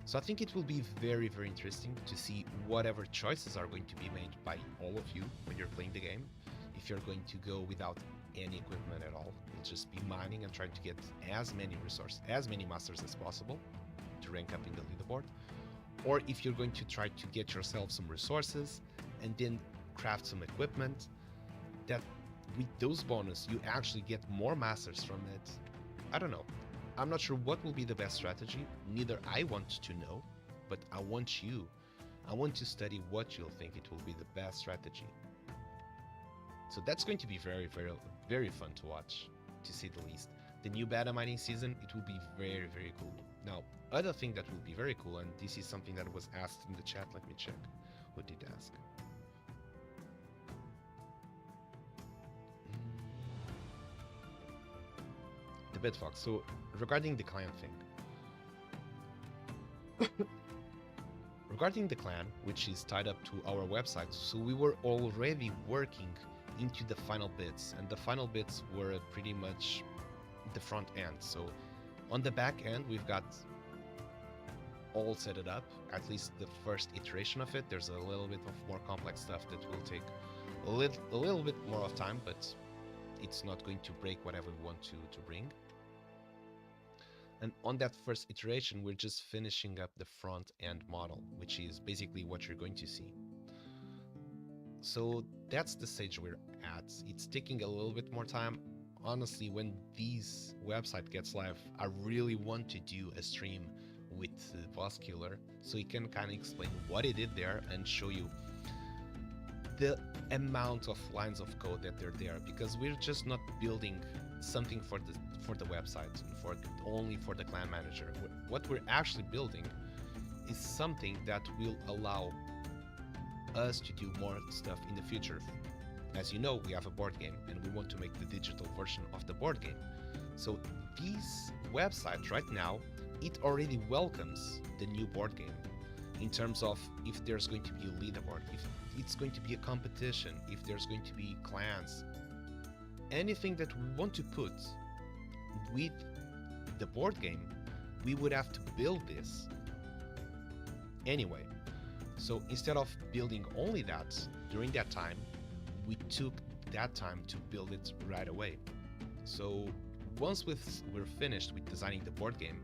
So I think it will be very, very interesting to see whatever choices are going to be made by all of you when you're playing the game. If you're going to go without any equipment at all, you'll just be mining and trying to get as many resources, as many masters as possible to rank up in the leaderboard. Or if you're going to try to get yourself some resources and then craft some equipment that with those bonus you actually get more masters from it. I don't know. I'm not sure what will be the best strategy. Neither I want to know, but I want to study what you'll think it will be the best strategy. So that's going to be very, very, very fun to watch, to say the least. The new beta mining season, it will be very, very cool. Now, other thing that will be very cool, and this is something that was asked in the chat, let me check who did ask. The Bitfox. So regarding the clan thing. Regarding the clan, which is tied up to our website, so we were already working into the final bits, and the final bits were pretty much the front end. So on the back end, we've got all set it up, at least the first iteration of it. There's a little bit of more complex stuff that will take a little bit more of time, but it's not going to break whatever we want to bring. And on that first iteration, we're just finishing up the front end model, which is basically what you're going to see. So that's the stage we're at. It's taking a little bit more time. Honestly, when this website gets live, I really want to do a stream with Boss Killer so he can kind of explain what he did there and show you the amount of lines of code that they're there, because we're just not building something for the website only for the clan manager. What we're actually building is something that will allow us to do more stuff in the future. As you know, we have a board game and we want to make the digital version of the board game. So this website right now, it already welcomes the new board game in terms of if there's going to be a leaderboard, it's going to be a competition, if there's going to be clans, anything that we want to put with the board game, we would have to build this anyway. So instead of building only that during that time, we took that time to build it right away. So once we're finished with designing the board game,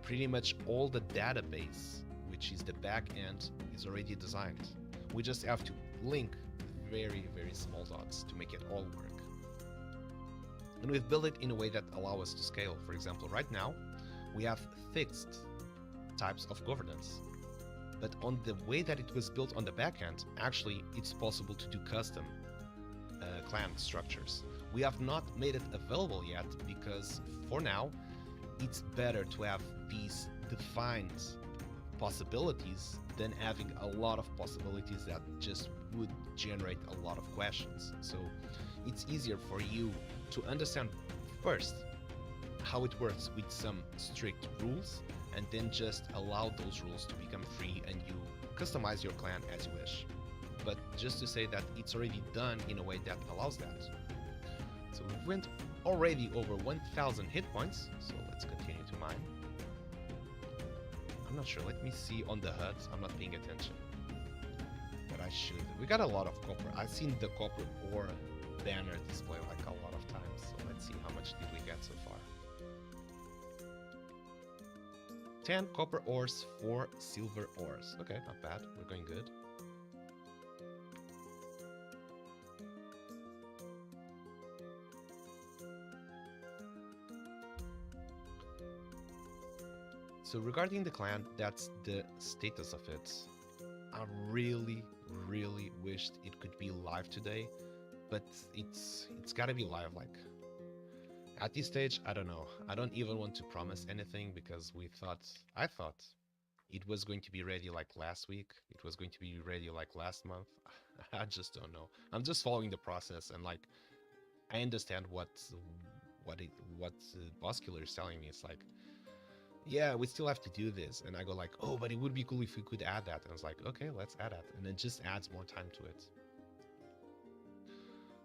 pretty much all the database, which is the back end, is already designed. We just have to link very, very small dots to make it all work. And we've built it in a way that allows us to scale. For example, right now, we have fixed types of governance. But on the way that it was built on the back end, actually, it's possible to do custom clan structures. We have not made it available yet because, for now, it's better to have these defined possibilities than having a lot of possibilities that just would generate a lot of questions. So it's easier for you to understand first how it works with some strict rules, and then just allow those rules to become free and you customize your clan as you wish. But just to say that it's already done in a way that allows that. So we went already over 1000 hit points, so let's continue to mine. I'm not sure, let me see on the HUD, I'm not paying attention. But I should. We got a lot of copper. I've seen the copper ore banner display like a lot of times, so let's see how much did we get so far. 10 copper ores, 4 silver ores. Okay, not bad, we're going good. So regarding the clan, that's the status of it. I really, really wished it could be live today, but it's gotta be live. Like at this stage, I don't know. I don't even want to promise anything because I thought it was going to be ready like last week. It was going to be ready like last month. I just don't know. I'm just following the process, and like I understand what Boscular is telling me. It's like, yeah, we still have to do this. And I go like, oh, but it would be cool if we could add that. And I was like, okay, let's add that. And it just adds more time to it.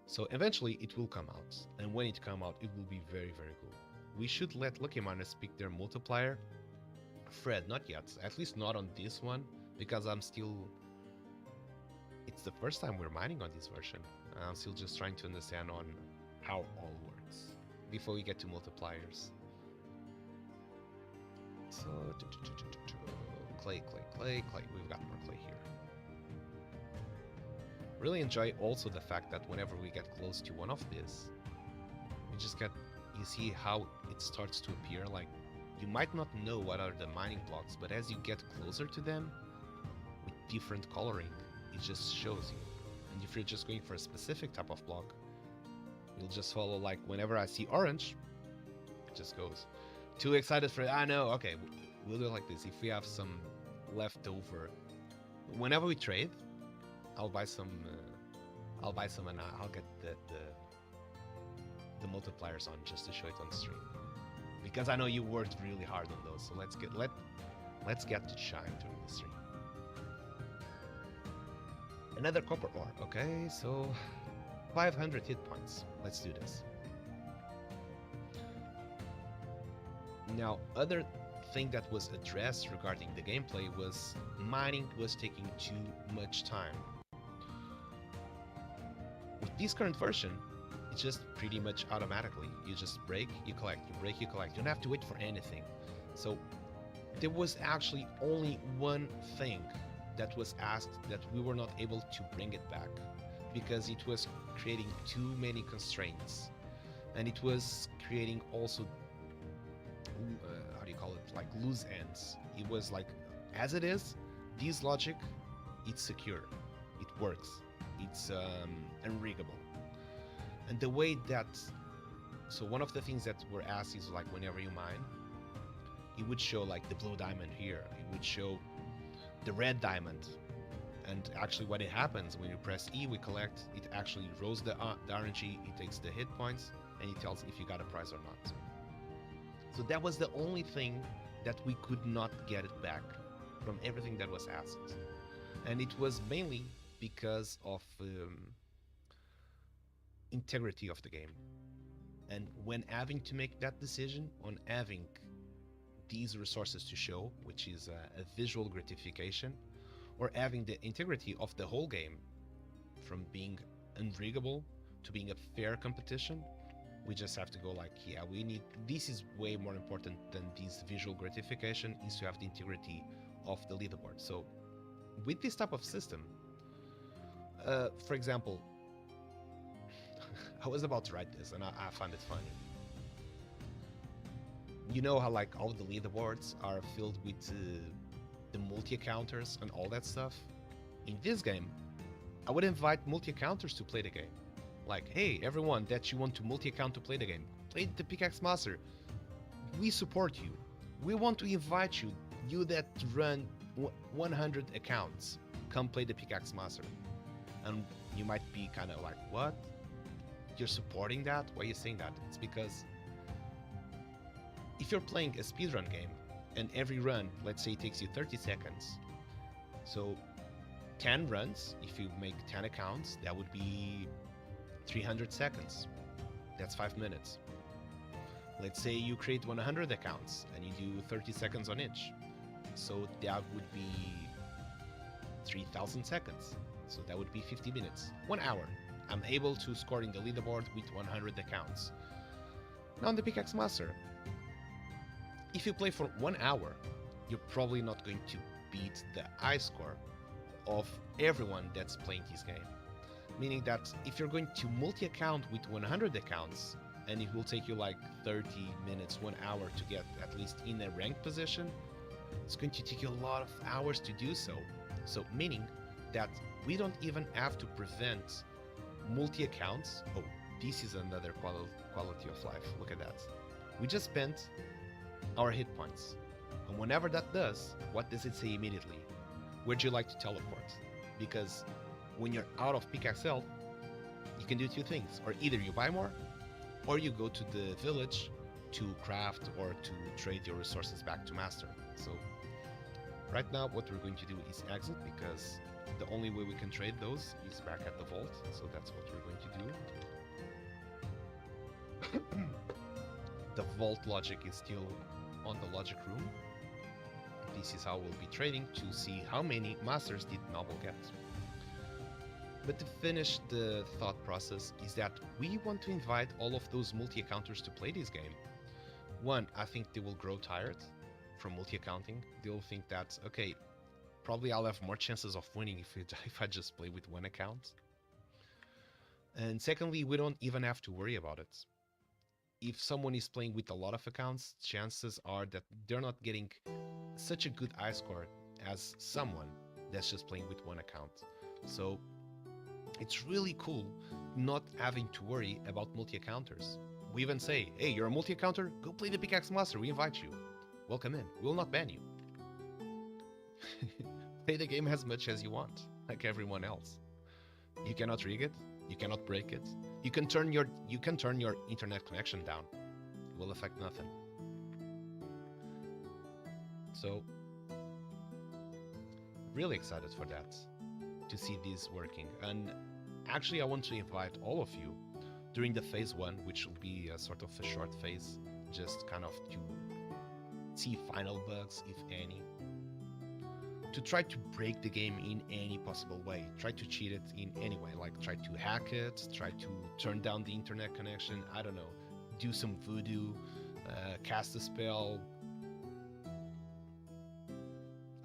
So eventually it will come out. And when it comes out, it will be very, very cool. We should let Lucky Miners pick their multiplier. Fred, not yet. At least not on this one. Because I'm still... It's the first time we're mining on this version. I'm still just trying to understand on how all works. Before we get to multipliers. So, clay. We've got more clay here. Really enjoy also the fact that whenever we get close to one of these, we just get, you see how it starts to appear. Like, you might not know what are the mining blocks, but as you get closer to them, with different coloring, it just shows you. And if you're just going for a specific type of block, you'll just follow, like, whenever I see orange, it just goes. Too excited for it. I know. Okay, we'll do it like this. If we have some leftover, whenever we trade, I'll buy some. And I'll get the multipliers on just to show it on stream. Because I know you worked really hard on those. So let's get to shine during the stream. Another copper ore. Okay, so 500 hit points. Let's do this. Now, other thing that was addressed regarding the gameplay was mining was taking too much time. With this current version, it's just pretty much automatically. You just break, you collect, you break, you collect. You don't have to wait for anything. So there was actually only one thing that was asked that we were not able to bring it back because it was creating too many constraints. And it was creating also how do you call it, like loose ends. It was like, as it is, this logic, it's secure, it works, it's unriggable. And the way that, so one of the things that were asked is like whenever you mine, it would show like the blue diamond here, it would show the red diamond, and actually what it happens when you press E, we collect, it actually rolls the RNG, it takes the hit points, and it tells if you got a prize or not. So that was the only thing that we could not get it back from everything that was asked. And it was mainly because of integrity of the game. And when having to make that decision on having these resources to show, which is a visual gratification, or having the integrity of the whole game from being unriggable to being a fair competition, we just have to go like, yeah, we need, this is way more important than this visual gratification, is to have the integrity of the leaderboard. So with this type of system, for example, I was about to write this and I found it funny. You know how like all the leaderboards are filled with the multi-counters and all that stuff? In this game, I would invite multi-counters to play the game. Like, hey, everyone that you want to multi-account to play the game, play the Pickaxe Master. We support you. We want to invite you, you that run 100 accounts, come play the Pickaxe Master. And you might be kind of like, what? You're supporting that? Why are you saying that? It's because if you're playing a speedrun game and every run, let's say, takes you 30 seconds, so 10 runs, if you make 10 accounts, that would be 300 seconds. That's 5 minutes. Let's say you create 100 accounts and you do 30 seconds on each. So that would be 3,000 seconds. So that would be 50 minutes. 1 hour. I'm able to score in the leaderboard with 100 accounts. Now on the Pickaxe Master, if you play for 1 hour, you're probably not going to beat the high score of everyone that's playing this game. Meaning that if you're going to multi-account with 100 accounts, and it will take you like 30 minutes, 1 hour to get at least in a ranked position, it's going to take you a lot of hours to do so. So meaning that we don't even have to prevent multi-accounts. Oh, this is another quality of life. Look at that. We just spent our hit points. And whenever that does, what does it say immediately? Where'd you like to teleport? Because when you're out of pickaxe health, you can do two things. Or either you buy more, or you go to the village to craft or to trade your resources back to master. So right now what we're going to do is exit, because the only way we can trade those is back at the vault. So that's what we're going to do. The vault logic is still on the logic room. This is how we'll be trading to see how many masters did Noble get. But to finish the thought process is that we want to invite all of those multi-accounters to play this game. One, I think they will grow tired from multi-accounting. They'll think that, okay, probably I'll have more chances of winning if I just play with one account. And secondly, we don't even have to worry about it. If someone is playing with a lot of accounts, chances are that they're not getting such a good high score as someone that's just playing with one account. So it's really cool not having to worry about multi-accounters. We even say, hey, you're a multi-accounter? Go play the Pickaxe Master, we invite you. Welcome in, we will not ban you. Play the game as much as you want, like everyone else. You cannot rig it, you cannot break it. You can turn your internet connection down. It will affect nothing. So, really excited for that, to see this working. And actually I want to invite all of you during the phase 1, which will be a sort of a short phase, just kind of to see final bugs, if any, to try to break the game in any possible way. Try to cheat it in any way, like try to hack it, try to turn down the internet connection, I don't know, do some voodoo, cast a spell.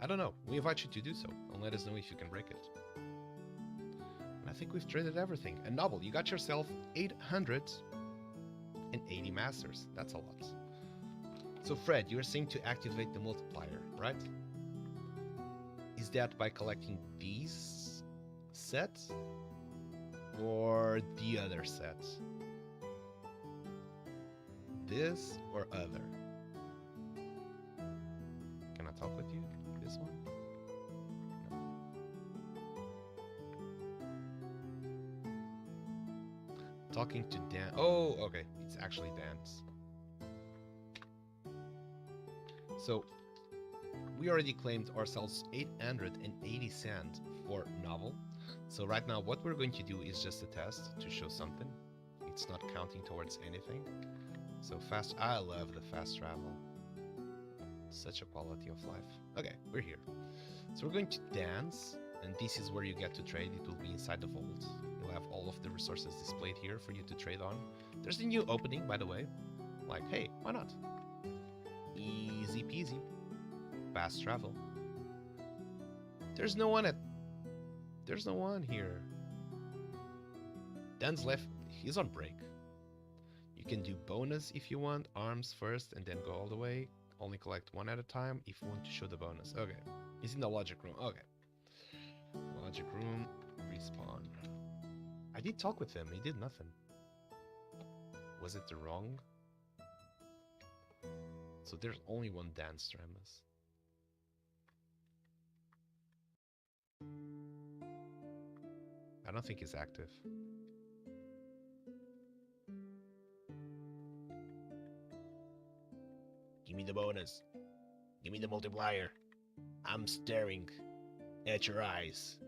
I don't know, we invite you to do so, and let us know if you can break it. And I think we've traded everything. And Noble, you got yourself 880 masters, that's a lot. So Fred, you're saying to activate the multiplier, right? Is that by collecting these sets or the other sets? This or other? Can I talk with you? This one? No. Talking to Dan. Oh, okay. It's actually Dan's. So we already claimed ourselves 880 sand for Novel. So right now, what we're going to do is just a test to show something. It's not counting towards anything. So fast, I love the fast travel. Such a quality of life. Okay, we're here. So we're going to dance, and this is where you get to trade. It will be inside the vault. You'll have all of the resources displayed here for you to trade on. There's a new opening, by the way. Like, hey, why not? Easy peasy. Fast travel. There's no one here. Dan's left. He's on break. You can do bonus if you want. Arms first and then go all the way. Only collect one at a time if you want to show the bonus. Okay. He's in the logic room. Okay. Logic room. Respawn. I did talk with him. He did nothing. Was it the wrong? So there's only one dance Ramus. I don't think he's active. Give me the bonus. Give me the multiplier. I'm staring at your eyes.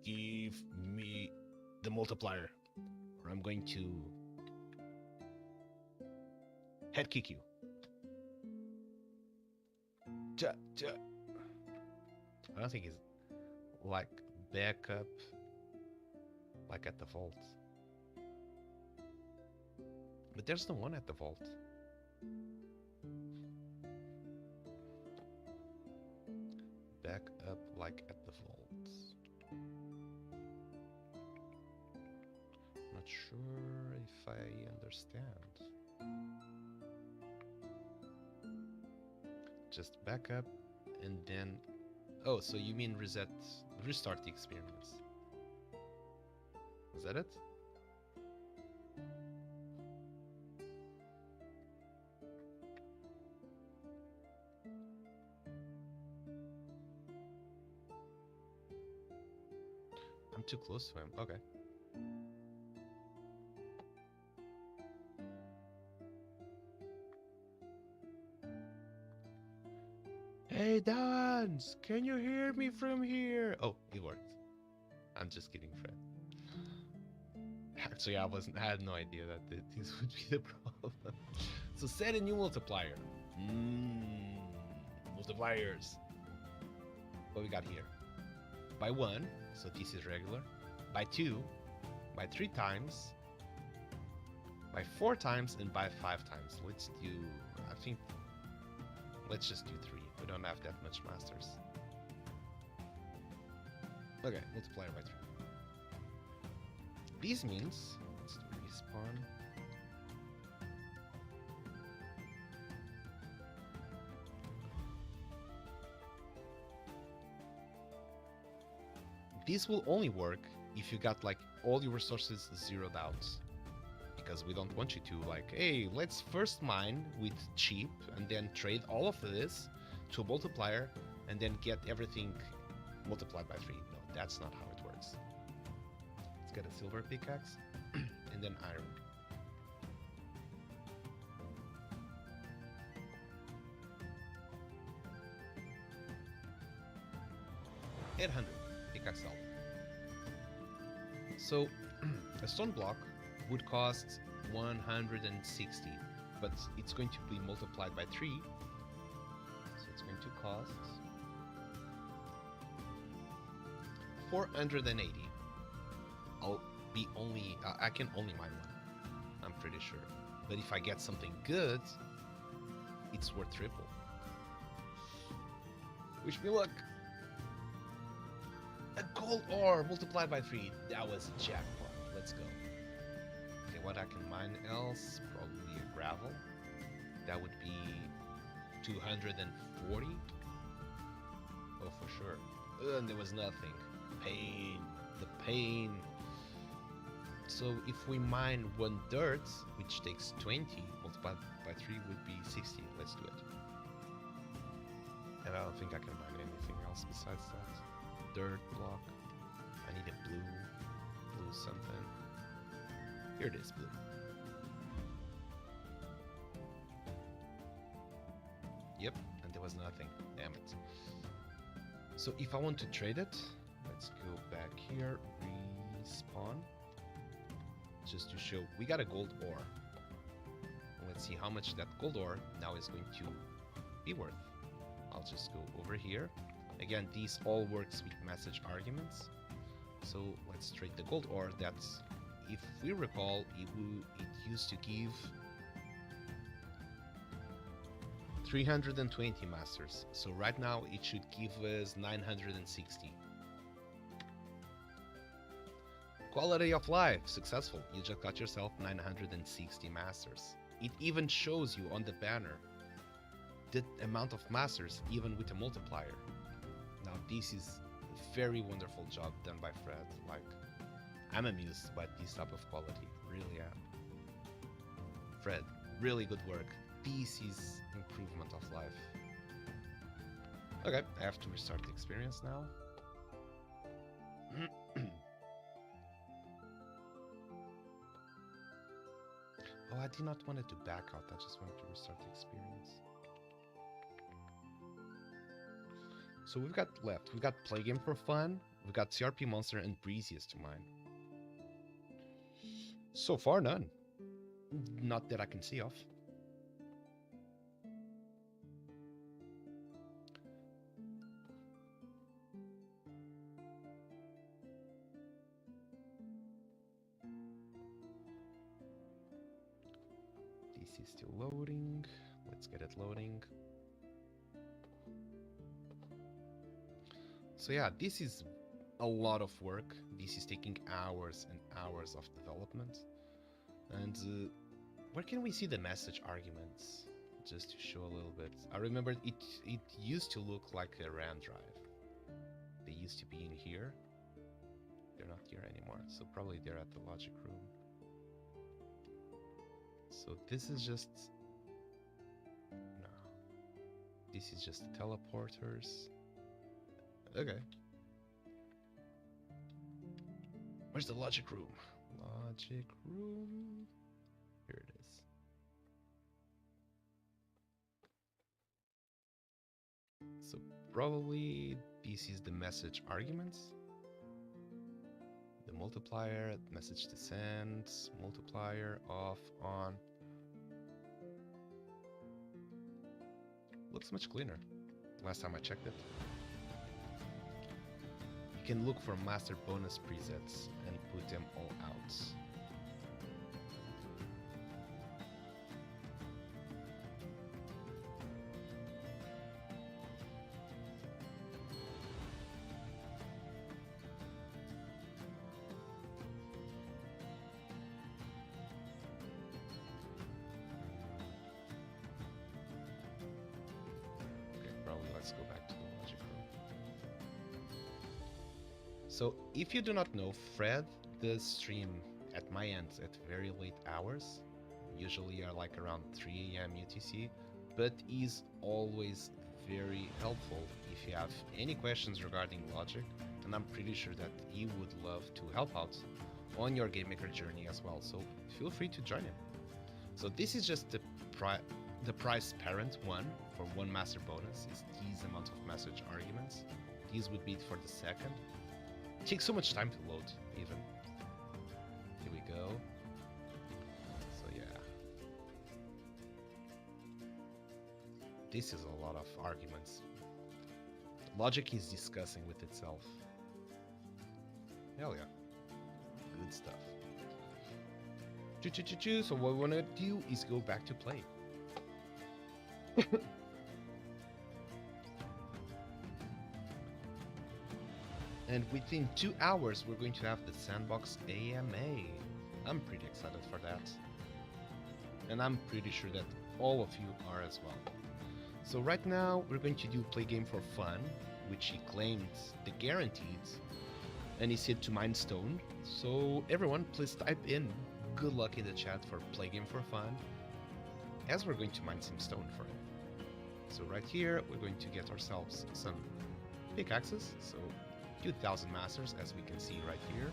Give me the multiplier, or I'm going to head kick you. I don't think he's like backup, like at the vault. But there's no one at the vault. Back up like at the vault. Not sure if I understand. Just back up and then... Oh, so you mean restart the experiments. Is that it? I'm too close to him. Okay. Hey, Dans! Can you hear me from here? Oh, it worked. I'm just kidding, Fred. Actually, I had no idea that this would be the problem. So set a new multiplier. Multipliers. What we got here? By 1, so this is regular. By 2, by 3 times, by 4 times, and by 5 times. Let's do, I think, let's just do 3. We don't have that much masters. Okay, multiplier by 3. This means, let's do respawn. This will only work if you got like all your resources zeroed out. Because we don't want you to like, hey, let's first mine with cheap and then trade all of this to a multiplier and then get everything multiplied by 3. No, that's not how it works. Let's get a silver pickaxe and then iron. $800 pickaxe help. So a stone block would cost 160, but it's going to be multiplied by 3. So it's going to cost 480. I'll be only, I can only mine one, I'm pretty sure. But if I get something good, it's worth triple. Wish me luck. A gold ore multiplied by 3. That was a jackpot. Let's go. Okay, what I can mine else? Probably a gravel. That would be 240. Oh, for sure. And there was nothing. Pain. The pain. So if we mine 1 dirt, which takes 20, multiplied by 3 would be 60. Let's do it. And I don't think I can mine anything else besides that. Dirt block. I need a blue something. Here it is, blue. Yep, and there was nothing. Damn it. So if I want to trade it, Let's go back here, respawn, just to show we got a gold ore. Let's see how much that gold ore now is going to be worth. I'll just go over here. Again, these all works with message arguments. So let's trade the gold ore. That's, if we recall, it used to give 320 masters. So right now it should give us 960. Quality of life, successful. You just got yourself 960 masters. It even shows you on the banner the amount of masters, even with a multiplier. Now this is a very wonderful job done by Fred. Like, I'm amused by this type of quality, really am. Fred, really good work. This is improvement of life. Okay, I have to restart the experience now. Oh, I did not want it to back out, I just wanted to restart the experience. So we've got left, we've got Play Game for Fun, we've got CRP Monster and Breeziest to mine. So far, none. Not that I can see of. This is still loading. Let's get it loading. So yeah, this is a lot of work. This is taking hours and hours of development. And where can we see the message arguments? Just to show a little bit. I remember it used to look like a RAM drive. They used to be in here. They're not here anymore, so probably they're at the logic room. So this is just... no. This is just teleporters. Okay. Where's the logic room? Logic room. Here it is. So probably this is the message arguments. The multiplier, message to send, multiplier, off, on. Looks much cleaner. Last time I checked it. You can look for master bonus presets and put them all out. Let's go back to the logic room. So, if you do not know, Fred does stream at my end at very late hours, usually are like around 3 AM UTC, but is always very helpful if you have any questions regarding logic, and I'm pretty sure that he would love to help out on your game maker journey as well, so feel free to join him. So this is just the price parent one for one master bonus is these amount of message arguments. These would be for the second. It takes so much time to load even. Here we go. So yeah. This is a lot of arguments. Logic is discussing with itself. Hell yeah. Good stuff. So what we want to do is go back to play. And within 2 hours, we're going to have the Sandbox AMA. I'm pretty excited for that. And I'm pretty sure that all of you are as well. So right now, we're going to do Play Game for Fun, which he claimed the guaranteed. And he said to mine stone. So everyone, please type in good luck in the chat for Play Game for Fun, as we're going to mine some stone for him. So right here, we're going to get ourselves some pickaxes. So 2,000 masters, as we can see right here.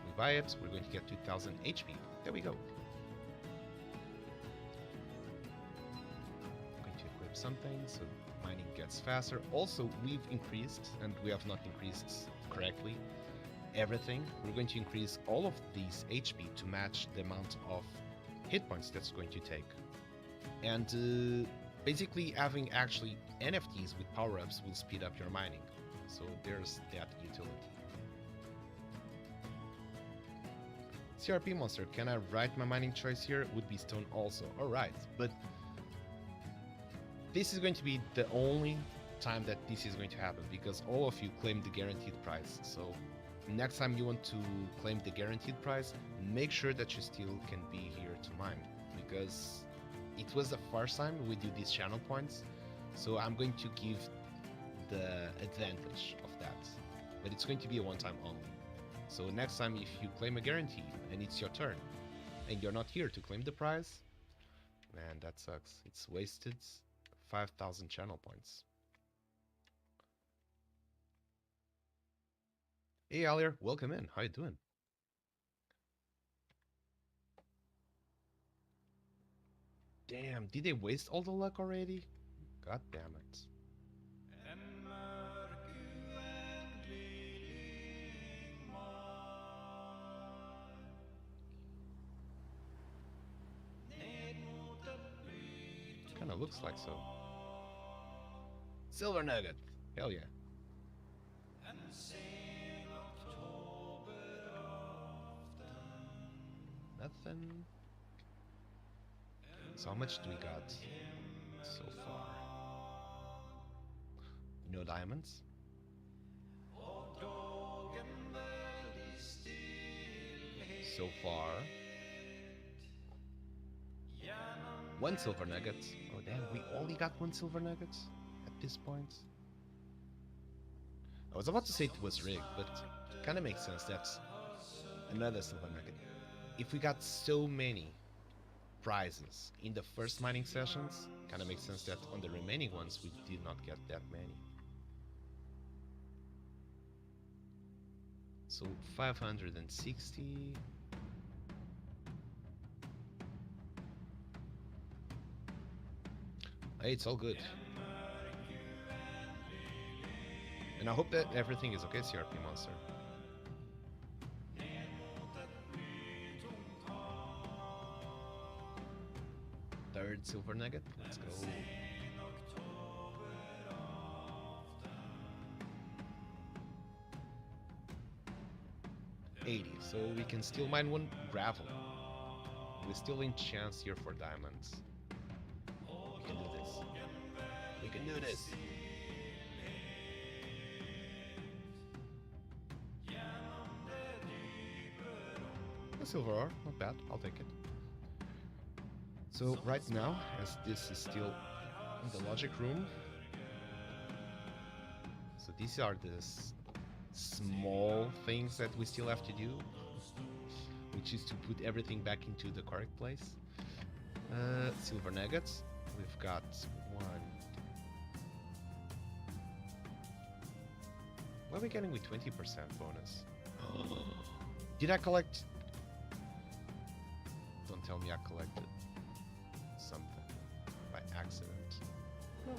We buy it, we're going to get 2,000 HP. There we go. I'm going to equip something, so mining gets faster. Also, we've increased, and we have not increased correctly, everything. We're going to increase all of these HP to match the amount of hit points that's going to take. And basically having actually NFTs with power-ups will speed up your mining. So there's that utility. CRP monster, can I write my mining choice here? Would be stone also. Alright, but this is going to be the only time that this is going to happen, because all of you claim the guaranteed price. So next time you want to claim the guaranteed price, make sure that you still can be here to mine, because it was the first time we do these channel points, so I'm going to give the advantage of that, but it's going to be a one-time only. So next time, if you claim a guarantee and it's your turn and you're not here to claim the prize, man, that sucks. It's wasted 5,000 channel points. Hey Alier, welcome in. How you doing? Damn, did they waste all the luck already? God damn it. Kinda looks like so. Silver nugget. Hell yeah. Nothing. So how much do we got so far? No diamonds. So far. 1 silver nugget. Oh damn, we only got 1 silver nugget at this point. I was about to say it was rigged, but it kinda makes sense. That's another silver nugget. If we got so many prizes in the first mining sessions, kinda makes sense that on the remaining ones we did not get that many. So 560. Hey, it's all good. And I hope that everything is okay, CRP monster. Third silver nugget. Let's go. $80. So we can still mine 1 gravel. We're still in chance here for diamonds. We can do this. We can do this. A silver ore, not bad. I'll take it. So right now, as this is still in the logic room, so these are the small things that we still have to do, which is to put everything back into the correct place. Silver nuggets. We've got 1. What are we getting with 20% bonus? Did I collect? Don't tell me I collected something by accident. No.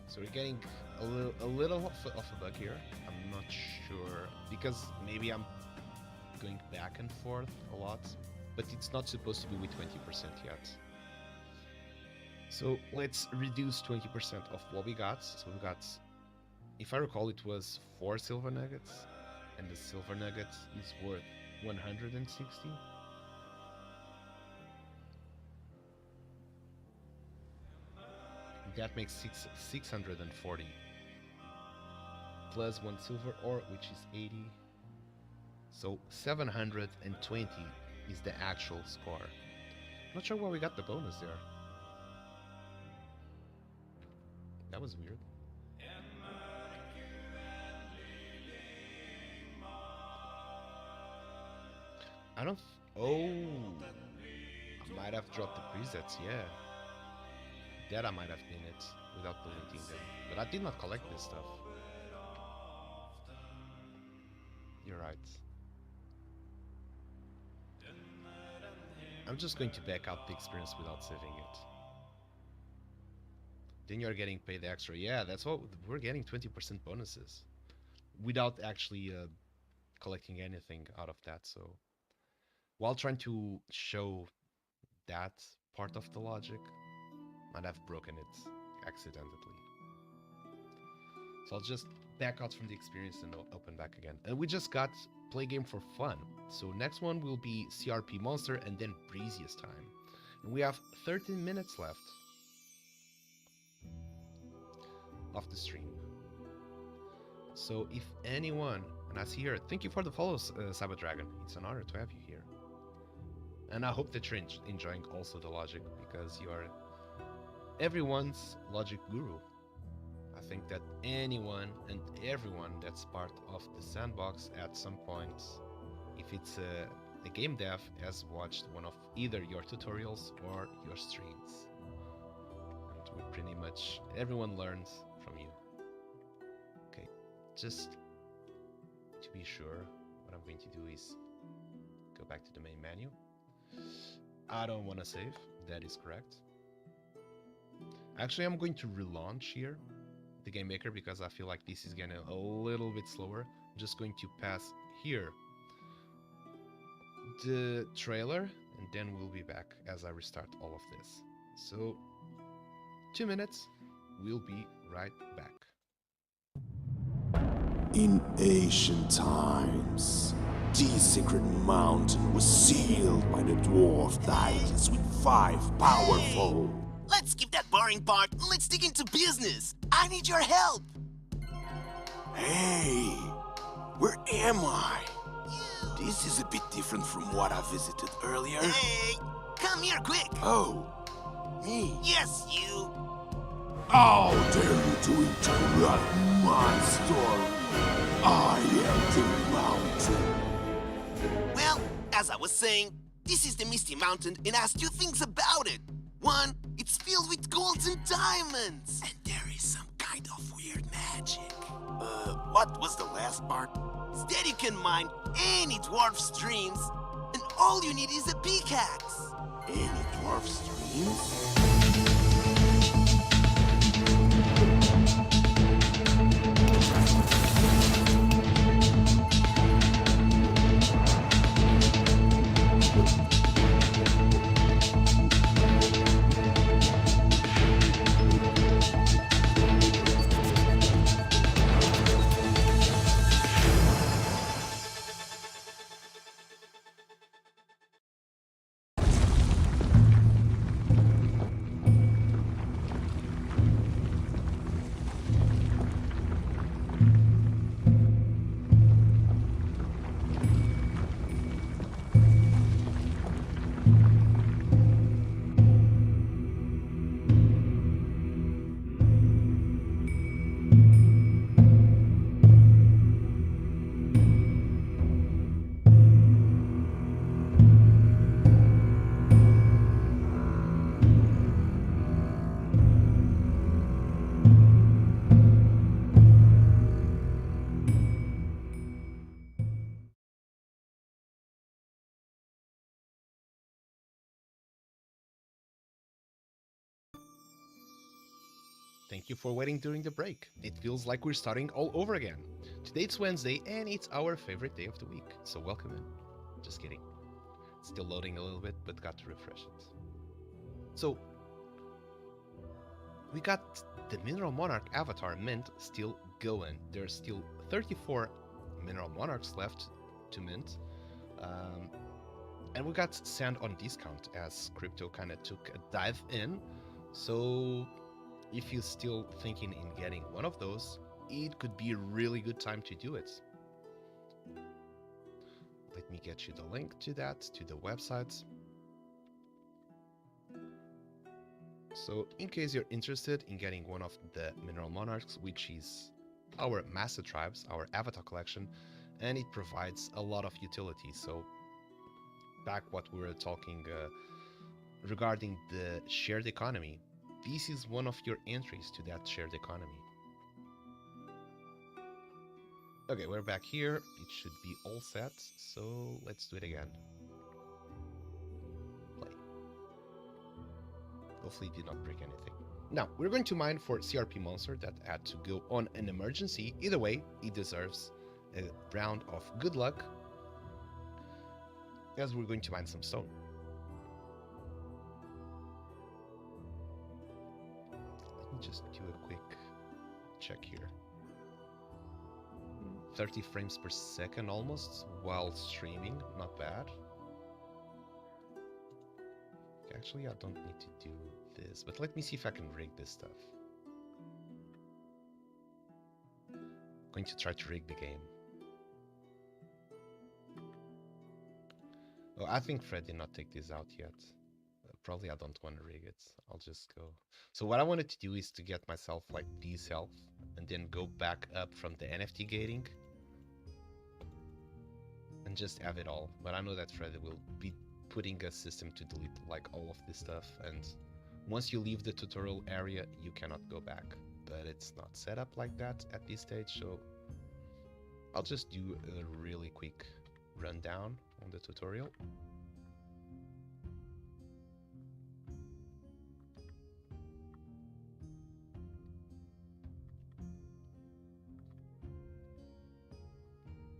So we're getting a little of a bug here. I'm not sure, because maybe I'm going back and forth a lot, but it's not supposed to be with 20% yet. So let's reduce 20% of what we got. So we got, if I recall, it was 4 silver nuggets, and the silver nugget is worth 160. That makes 640 plus 1 silver ore, which is 80. So 720 is the actual score. Not sure why we got the bonus there. That was weird. I don't. Oh, I might have dropped the presets. Yeah. That I might have been it without deleting them. But I did not collect this stuff. You're right. I'm just going to back out the experience without saving it. Then you're getting paid extra. Yeah, that's what we're getting, 20% bonuses without actually collecting anything out of that. So while trying to show that part of the logic, might have broken it accidentally. So I'll just back out from the experience and open back again. And we just got play game for fun. So next one will be CRP Monster and then Breeziest time. And we have 13 minutes left of the stream. So if anyone, and I see here, thank you for the follows, Sabat Dragon. It's an honor to have you here. And I hope that you're enjoying also the logic, because you are everyone's logic guru. I think that anyone and everyone that's part of the Sandbox at some point, if it's a game dev, has watched one of either your tutorials or your streams. And we pretty much, everyone learns from you. Okay, just to be sure, what I'm going to do is go back to the main menu. I don't want to save, that is correct. Actually, I'm going to relaunch here the game maker because I feel like this is getting a little bit slower. I'm just going to pass here the trailer and then we'll be back as I restart all of this. So 2 minutes, we'll be right back.
In ancient times, the secret mountain was sealed by the dwarf deities with 5 powerful.
Let's skip that boring part and let's dig into business. I need your help.
Hey, where am I? This is a bit different from what I visited earlier.
Hey, come here quick.
Oh, me?
Yes, you.
How dare you to interrupt my story? I am the mountain.
Well, as I was saying, this is the Misty Mountain and has 2 things about it. One, it's filled with golds and diamonds. And there is some kind of weird magic.
What was the last part?
Instead, you can mine any dwarf streams, and all you need is a pickaxe.
Any dwarf streams?
Thank you for waiting during the break. It feels like we're starting all over again. Today it's Wednesday and it's our favorite day of the week, so welcome in. Just kidding. It's still loading a little bit, but got to refresh it. So, we got the Mineral Monarch avatar mint still going. There's still 34 Mineral Monarchs left to mint. And we got Sand on discount as crypto kind of took a dive in. So if you're still thinking in getting one of those, it could be a really good time to do it. Let me get you the link to that, to the website. So in case you're interested in getting one of the Mineral Monarchs, which is our Master Tribes, our avatar collection, and it provides a lot of utility. So back what we were talking regarding the shared economy, this is one of your entries to that shared economy. Okay, we're back here. It should be all set, so let's do it again. Play. Hopefully it did not break anything. Now, we're going to mine for CRP monster that had to go on an emergency. Either way, it deserves a round of good luck, as we're going to mine some stone. Let me just do a quick check here. 30 frames per second almost while streaming, not bad. Actually, I don't need to do this, but let me see if I can rig this stuff. I'm going to try to rig the game. Oh, I think Fred did not take this out yet. Probably I don't want to rig it. I'll just go. So what I wanted to do is to get myself like these health and then go back up from the NFT gating and just have it all. But I know that Fred will be putting a system to delete like all of this stuff, and once you leave the tutorial area you cannot go back, but it's not set up like that at this stage, so I'll just do a really quick rundown on the tutorial.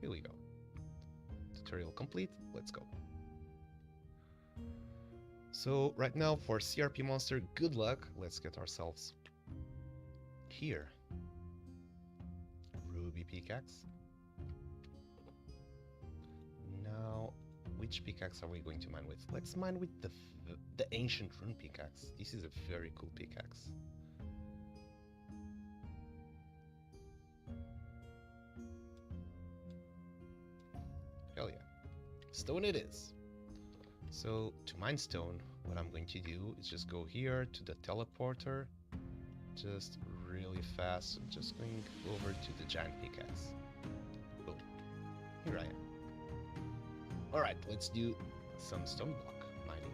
Here we go. Tutorial complete, let's go. So right now for CRP monster, good luck. Let's get ourselves here. Ruby pickaxe. Now, which pickaxe are we going to mine with? Let's mine with the ancient rune pickaxe. This is a very cool pickaxe. Hell yeah. Stone it is. So to mine stone, what I'm going to do is just go here to the teleporter, just really fast. I'm just going over to the giant pickaxe. Boom. Here I am. Alright, let's do some stone block mining.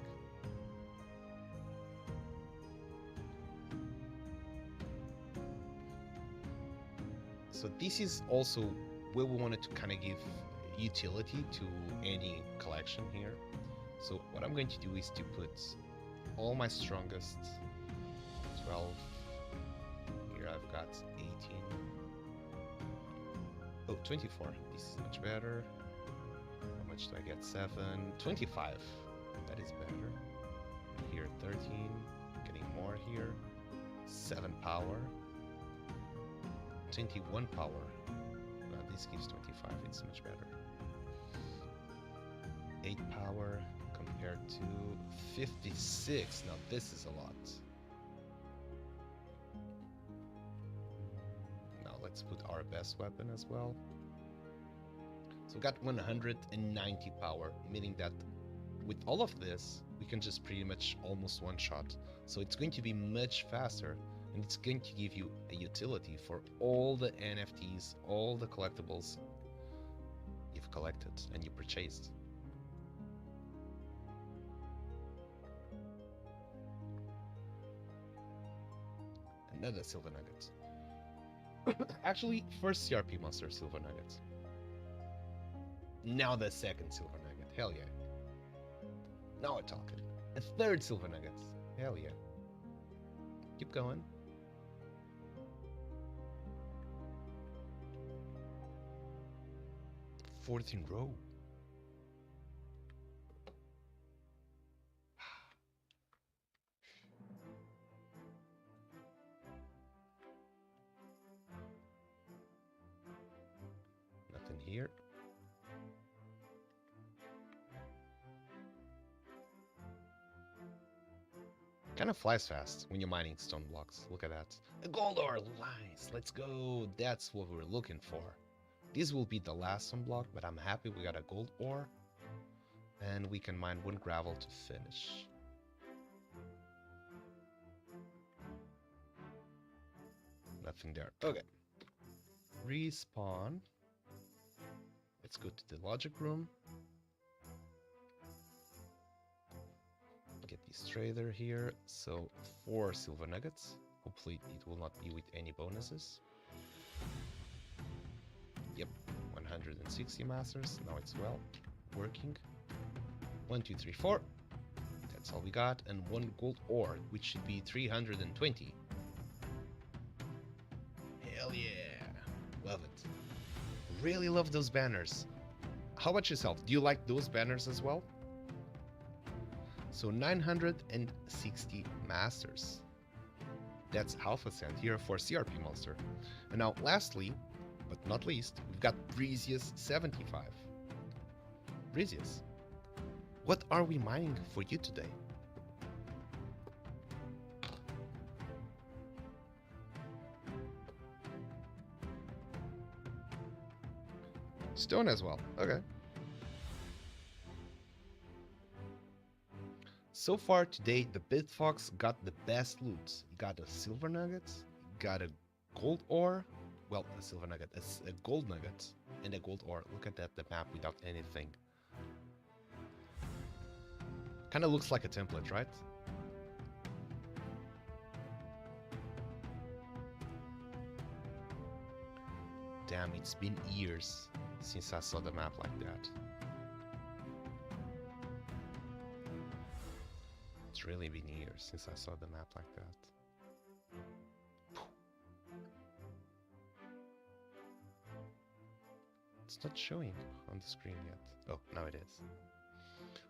So this is also where we wanted to kind of give utility to any collection here. So what I'm going to do is to put all my strongest 12. Here I've got 18. Oh, 24. This is much better. How much do I get? 7. 25. That is better. Here 13. Getting more here. 7 power. 21 power. Now this gives 25. It's much better. 8 power. Compared to 56. Now this is a lot. Now let's put our best weapon as well. So we got 190 power, meaning that with all of this, we can just pretty much almost one shot. So it's going to be much faster, and it's going to give you a utility for all the NFTs, all the collectibles you've collected and you purchased. Another silver nugget. Actually, first CRP monster silver nugget. Now the second silver nugget. Hell yeah. Now we're talking. A third silver nugget. Hell yeah. Keep going. 14th row. Nothing here. Kind of flies fast when you're mining stone blocks. Look at that. A gold ore, nice. Let's go. That's what we're looking for. This will be the last stone block, but I'm happy we got a gold ore. And we can mine one gravel to finish. Nothing there. Okay. Respawn. Let's go to the logic room. Get this trader here. So 4 silver nuggets. Hopefully it will not be with any bonuses. Yep, 160 masters. Now it's well working. 1, 2, 3, 4. That's all we got, and 1 gold ore, which should be 320. Hell yeah! Love it. Really love those banners. How about yourself? Do you like those banners as well? So 960 masters. That's Alpha Sand here for CRP Monster. And now lastly, but not least, we've got Breezius 75. Breezius, what are we mining for you today? Stone as well, okay. So far today, the Bitfox got the best loot. He got a silver nugget, got a gold ore, well, a silver nugget, a gold nugget, and a gold ore. Look at that, the map without anything. Kind of looks like a template, right? Damn, it's been years since I saw the map like that. It's really been years since I saw the map like that. It's not showing on the screen yet. Oh, now it is.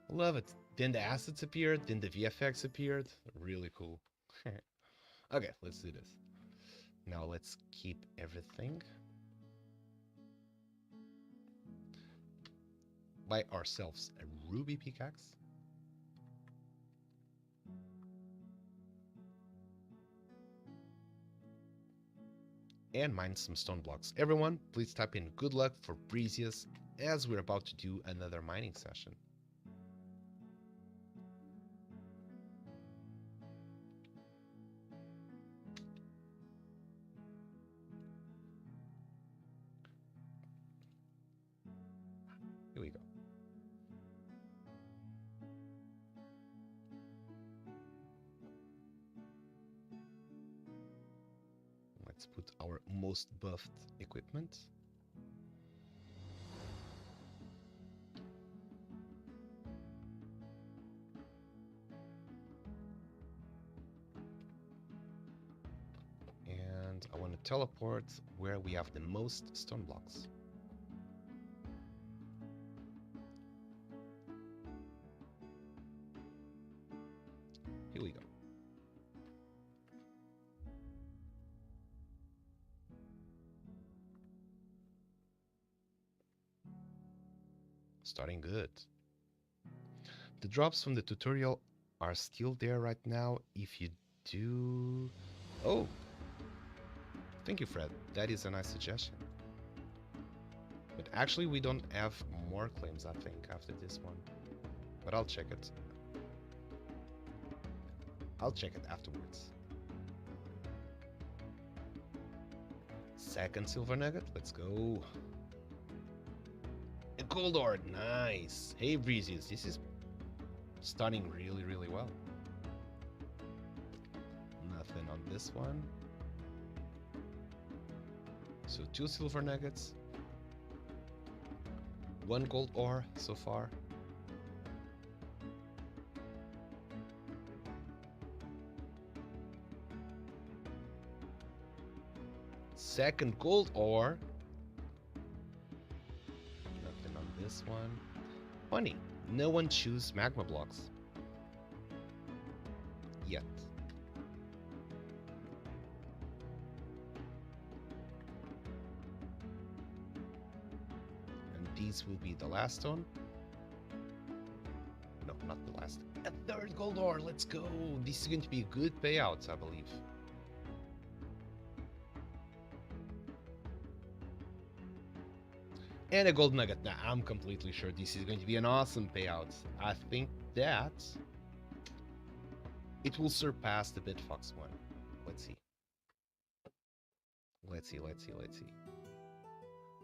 Love it. Then the assets appeared, then the VFX appeared. Really cool. Okay, let's do this. Now let's keep everything. Buy ourselves a ruby pickaxe. And mine some stone blocks. Everyone, please type in good luck for Breezius as we're about to do another mining session. Here we go. Let's put our most buffed equipment. And I want to teleport where we have the most stone blocks. Here we go. Starting good. The drops from the tutorial are still there right now. If you do... Oh! Thank you, Fred. That is a nice suggestion. But actually, we don't have more claims, I think, after this one. But I'll check it. I'll check it afterwards. Second silver nugget. Let's go. A gold ore. Nice. Hey, Breezies. This is starting really, really well. Nothing on this one. So 2 silver nuggets. 1 gold ore so far. Second gold ore. Nothing on this one. Funny, no one choose magma blocks yet. And these will be the last one. No, not the last. A third gold ore, let's go. This is going to be a good payout, I believe. And a gold nugget. Now, I'm completely sure this is going to be an awesome payout. I think that it will surpass the Bitfox one. Let's see. Let's see.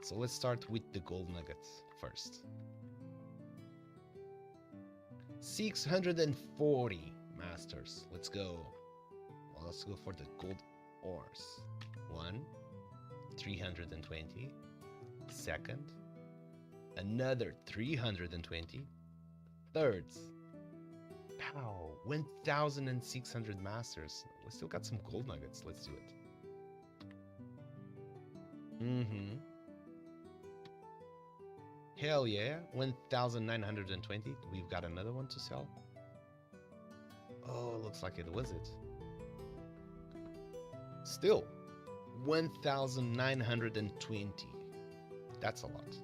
So let's start with the gold nuggets first. 640 masters. Let's go. Well, let's go for the gold ores. 1, 320. Second, another 320. Thirds, Wow, 1,600 masters. We still got some gold nuggets. Let's do it. Hell yeah, 1,920. We've got another one to sell. Oh, looks like it was it. Still, 1,920. That's a lot.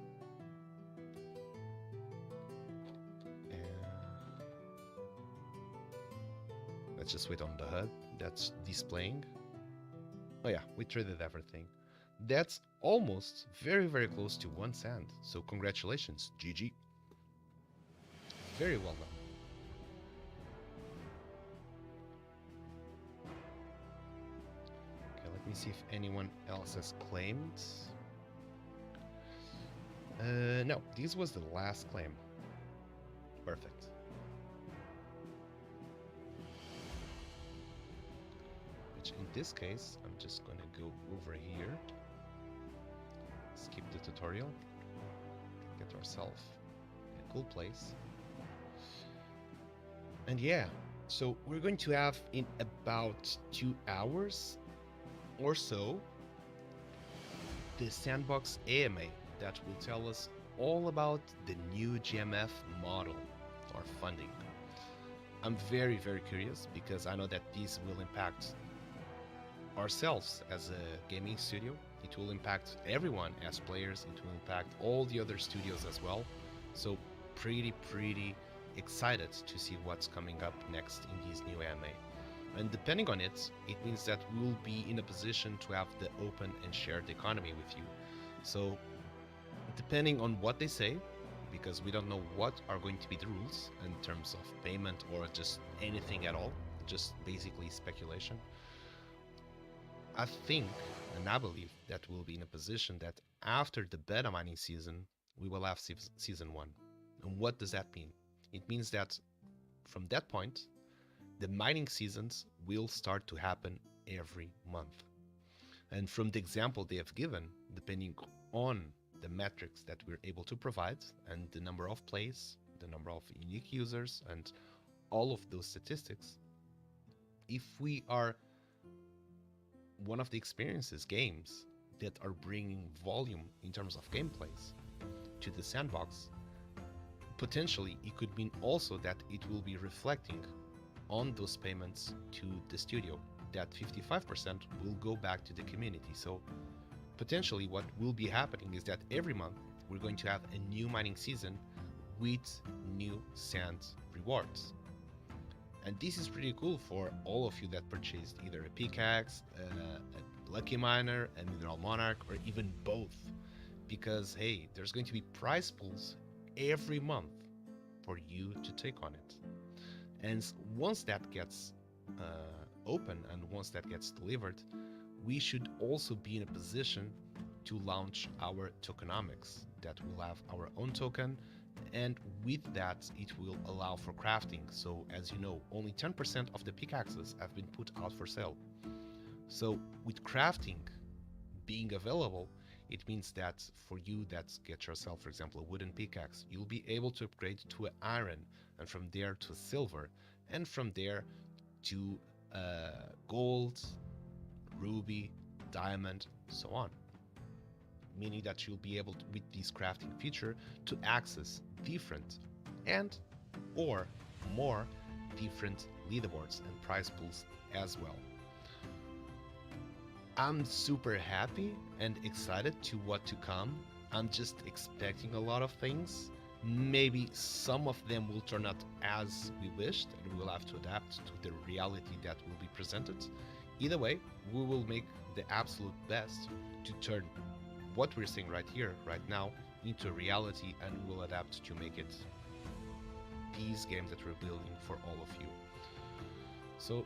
Let's just wait on the HUD. That's displaying. Oh yeah, we traded everything. That's almost very, very close to 1 sand. So congratulations, GG. Very well done. Okay, let me see if anyone else has claimed. No, this was the last claim. Perfect. Which in this case, I'm just gonna go over here, skip the tutorial, get ourselves a cool place. And yeah, so we're going to have in about 2 hours or so the Sandbox AMA that will tell us all about the new GMF model or funding. I'm very, very curious because I know that this will impact ourselves as a gaming studio. It will impact everyone as players. It will impact all the other studios as well. So pretty excited to see what's coming up next in this new AMA. And depending on it, it means that we will be in a position to have the open and shared economy with you. So depending on what they say, because we don't know what are going to be the rules in terms of payment or just anything at all, just basically speculation. I think and I believe that we'll be in a position that after the beta mining season, we will have season 1. And what does that mean? It means that from that point, the mining seasons will start to happen every month. And from the example they have given, depending on the metrics that we're able to provide and the number of plays, the number of unique users, and all of those statistics, if we are one of the experiences, games that are bringing volume in terms of gameplays to the sandbox, potentially it could mean also that it will be reflecting on those payments to the studio, that 55% will go back to the community. So potentially what will be happening is that every month we're going to have a new mining season with new sand rewards. And this is pretty cool for all of you that purchased either a Pickaxe, a Lucky Miner, a Mineral Monarch, or even both. Because hey, there's going to be prize pools every month for you to take on it. And once that gets open and once that gets delivered, we should also be in a position to launch our tokenomics, that will have our own token, and with that it will allow for crafting. So as you know, only 10% of the pickaxes have been put out for sale. So with crafting being available, it means that for you that get yourself, for example, a wooden pickaxe, you'll be able to upgrade to an iron, and from there to silver, and from there to gold, ruby, diamond, so on. Meaning that you'll be able to, with this crafting feature, to access different and or more different leaderboards and prize pools as well. I'm super happy and excited to what to come. I'm just expecting a lot of things. Maybe some of them will turn out as we wished, and we'll have to adapt to the reality that will be presented. Either way, we will make the absolute best to turn what we're seeing right here, right now, into reality, and we'll adapt to make it these games that we're building for all of you. So,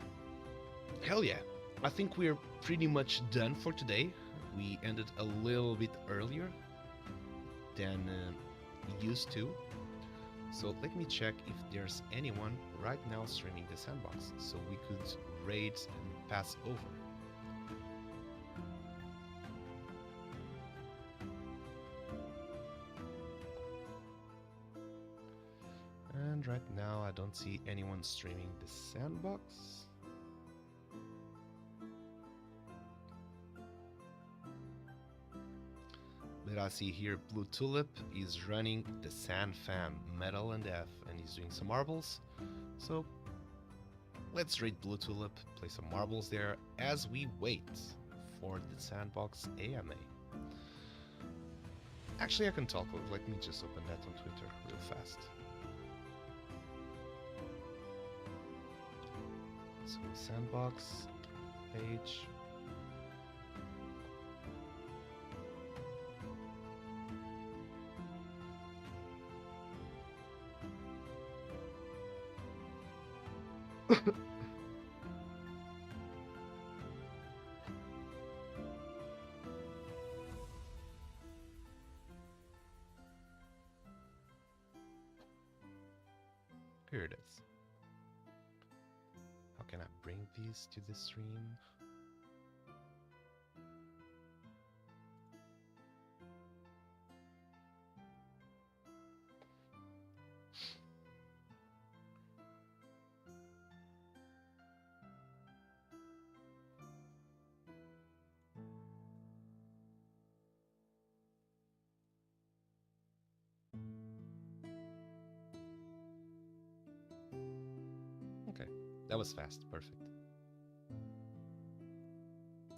hell yeah, I think we're pretty much done for today. We ended a little bit earlier than used to. So let me check if there's anyone right now streaming the sandbox, so we could raid and pass over. And right now I don't see anyone streaming the Sandbox. But I see here Blue Tulip is running the Sand Fam Metal and Death, and he's doing some marbles. So let's raid Blue Tulip, play some marbles there as we wait for the Sandbox AMA. Actually, I can talk. Let me just open that on Twitter real fast. So Sandbox page. Here it is. How can I bring these to the stream? Okay, that was fast. Perfect.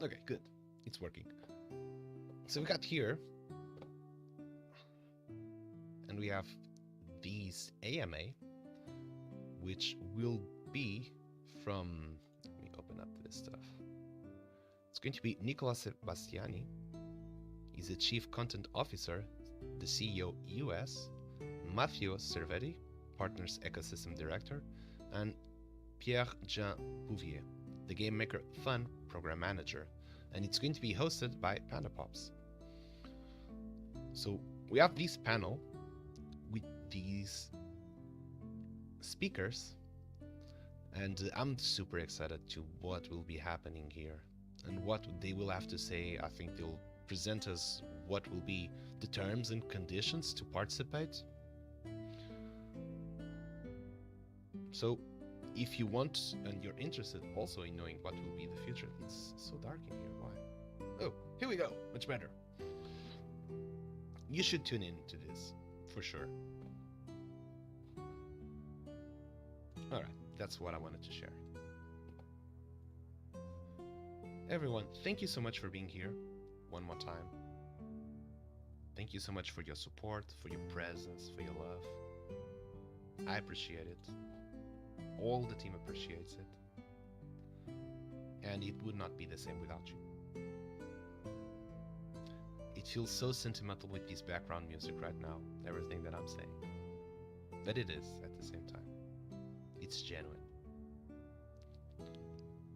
Okay, good. It's working. So we got here, and we have these AMA, which will be from, let me open up this stuff. It's going to be Nicola Sebastiani. He's the Chief Content Officer, the CEO US, Matteo Cervetti, Partners Ecosystem Director, and Pierre-Jean Bouvier, the Game Maker Fun Program Manager. And it's going to be hosted by Panda Pops. So we have this panel with these speakers, and I'm super excited to what will be happening here and what they will have to say. I think they'll present us what will be the terms and conditions to participate. So if you want and you're interested also in knowing what will be the future, it's so dark in here. Why? Oh, here we go. Much better. You should tune in to this for sure. All right, that's what I wanted to share. Everyone, thank you so much for being here one more time. Thank you so much for your support, for your presence, for your love. I appreciate it. All the team appreciates it. And it would not be the same without you. It feels so sentimental with this background music right now, everything that I'm saying. But it is at the same time. It's genuine.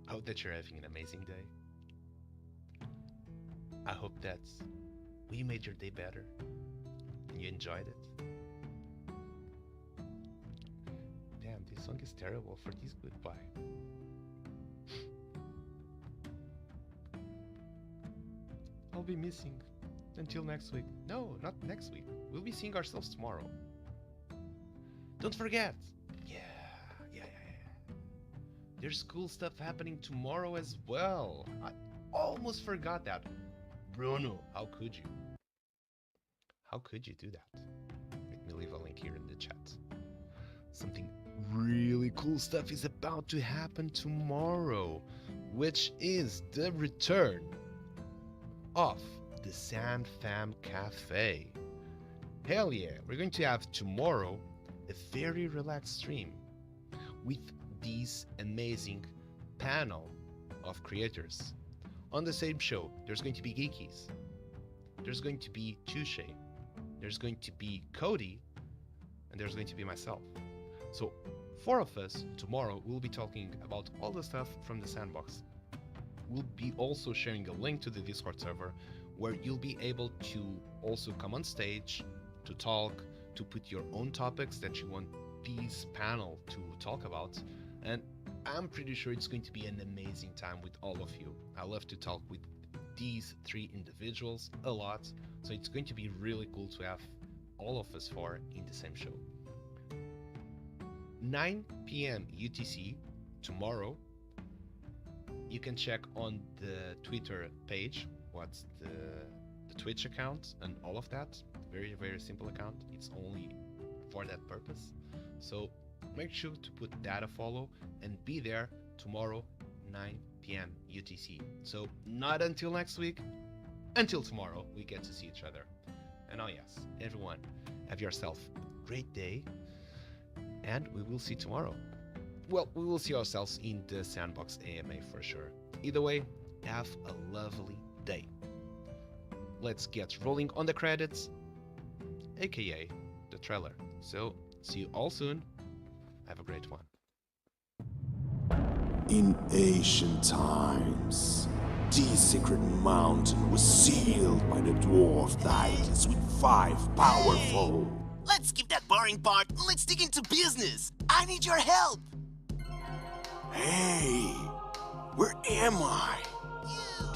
I hope that you're having an amazing day. I hope that we made your day better and you enjoyed it. Damn, this song is terrible for this goodbye. I'll be missing until next week. No, not next week. We'll be seeing ourselves tomorrow. Don't forget. Yeah. There's cool stuff happening tomorrow as well. I almost forgot that. Bruno, how could you? How could you do that? Let me leave a link here in the chat. Something really cool stuff is about to happen tomorrow, which is the return of the Sand Fam Cafe. Hell yeah, we're going to have tomorrow a very relaxed stream with this amazing panel of creators. On the same show, there's going to be Geekies, there's going to be Touche, there's going to be Cody, and there's going to be myself. So 4 of us tomorrow will be talking about all the stuff from the Sandbox. We'll be also sharing a link to the Discord server where you'll be able to also come on stage to talk, to put your own topics that you want this panel to talk about. And I'm pretty sure it's going to be an amazing time with all of you. I love to talk with these 3 individuals a lot, so it's going to be really cool to have all of us 4 in the same show. 9 p.m. UTC tomorrow. You can check on the Twitter page what's the Twitch account and all of that. Very, very simple account. It's only for that purpose. So make sure to put that a follow and be there tomorrow, 9 p.m. UTC. So not until next week, until tomorrow we get to see each other. And oh yes, everyone, have yourself a great day, and we will see tomorrow. Well, we will see ourselves in the Sandbox AMA for sure. Either way, have a lovely day. Let's get rolling on the credits, aka the trailer. So, see you all soon. Have a great one.
In ancient times, the secret mountain was sealed by the dwarf titans with 5 powerful.
Let's skip that boring part and let's dig into business. I need your help.
Hey, where am I?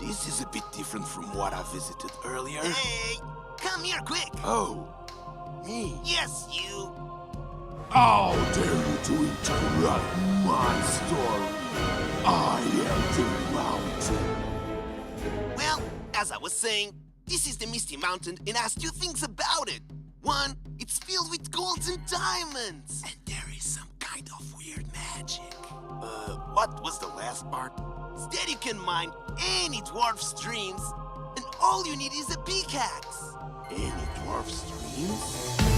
This is a bit different from what I visited earlier.
Hey, come here quick.
Oh, me?
Yes, you.
How dare you to interrupt my story? I am the mountain.
Well, as I was saying, this is the Misty Mountain and has 2 things about it. One, it's filled with golds and diamonds. And there is some kind of weird magic.
What was the last part?
Instead, you can mine any dwarf streams, and all you need is a pickaxe.
Any dwarf streams?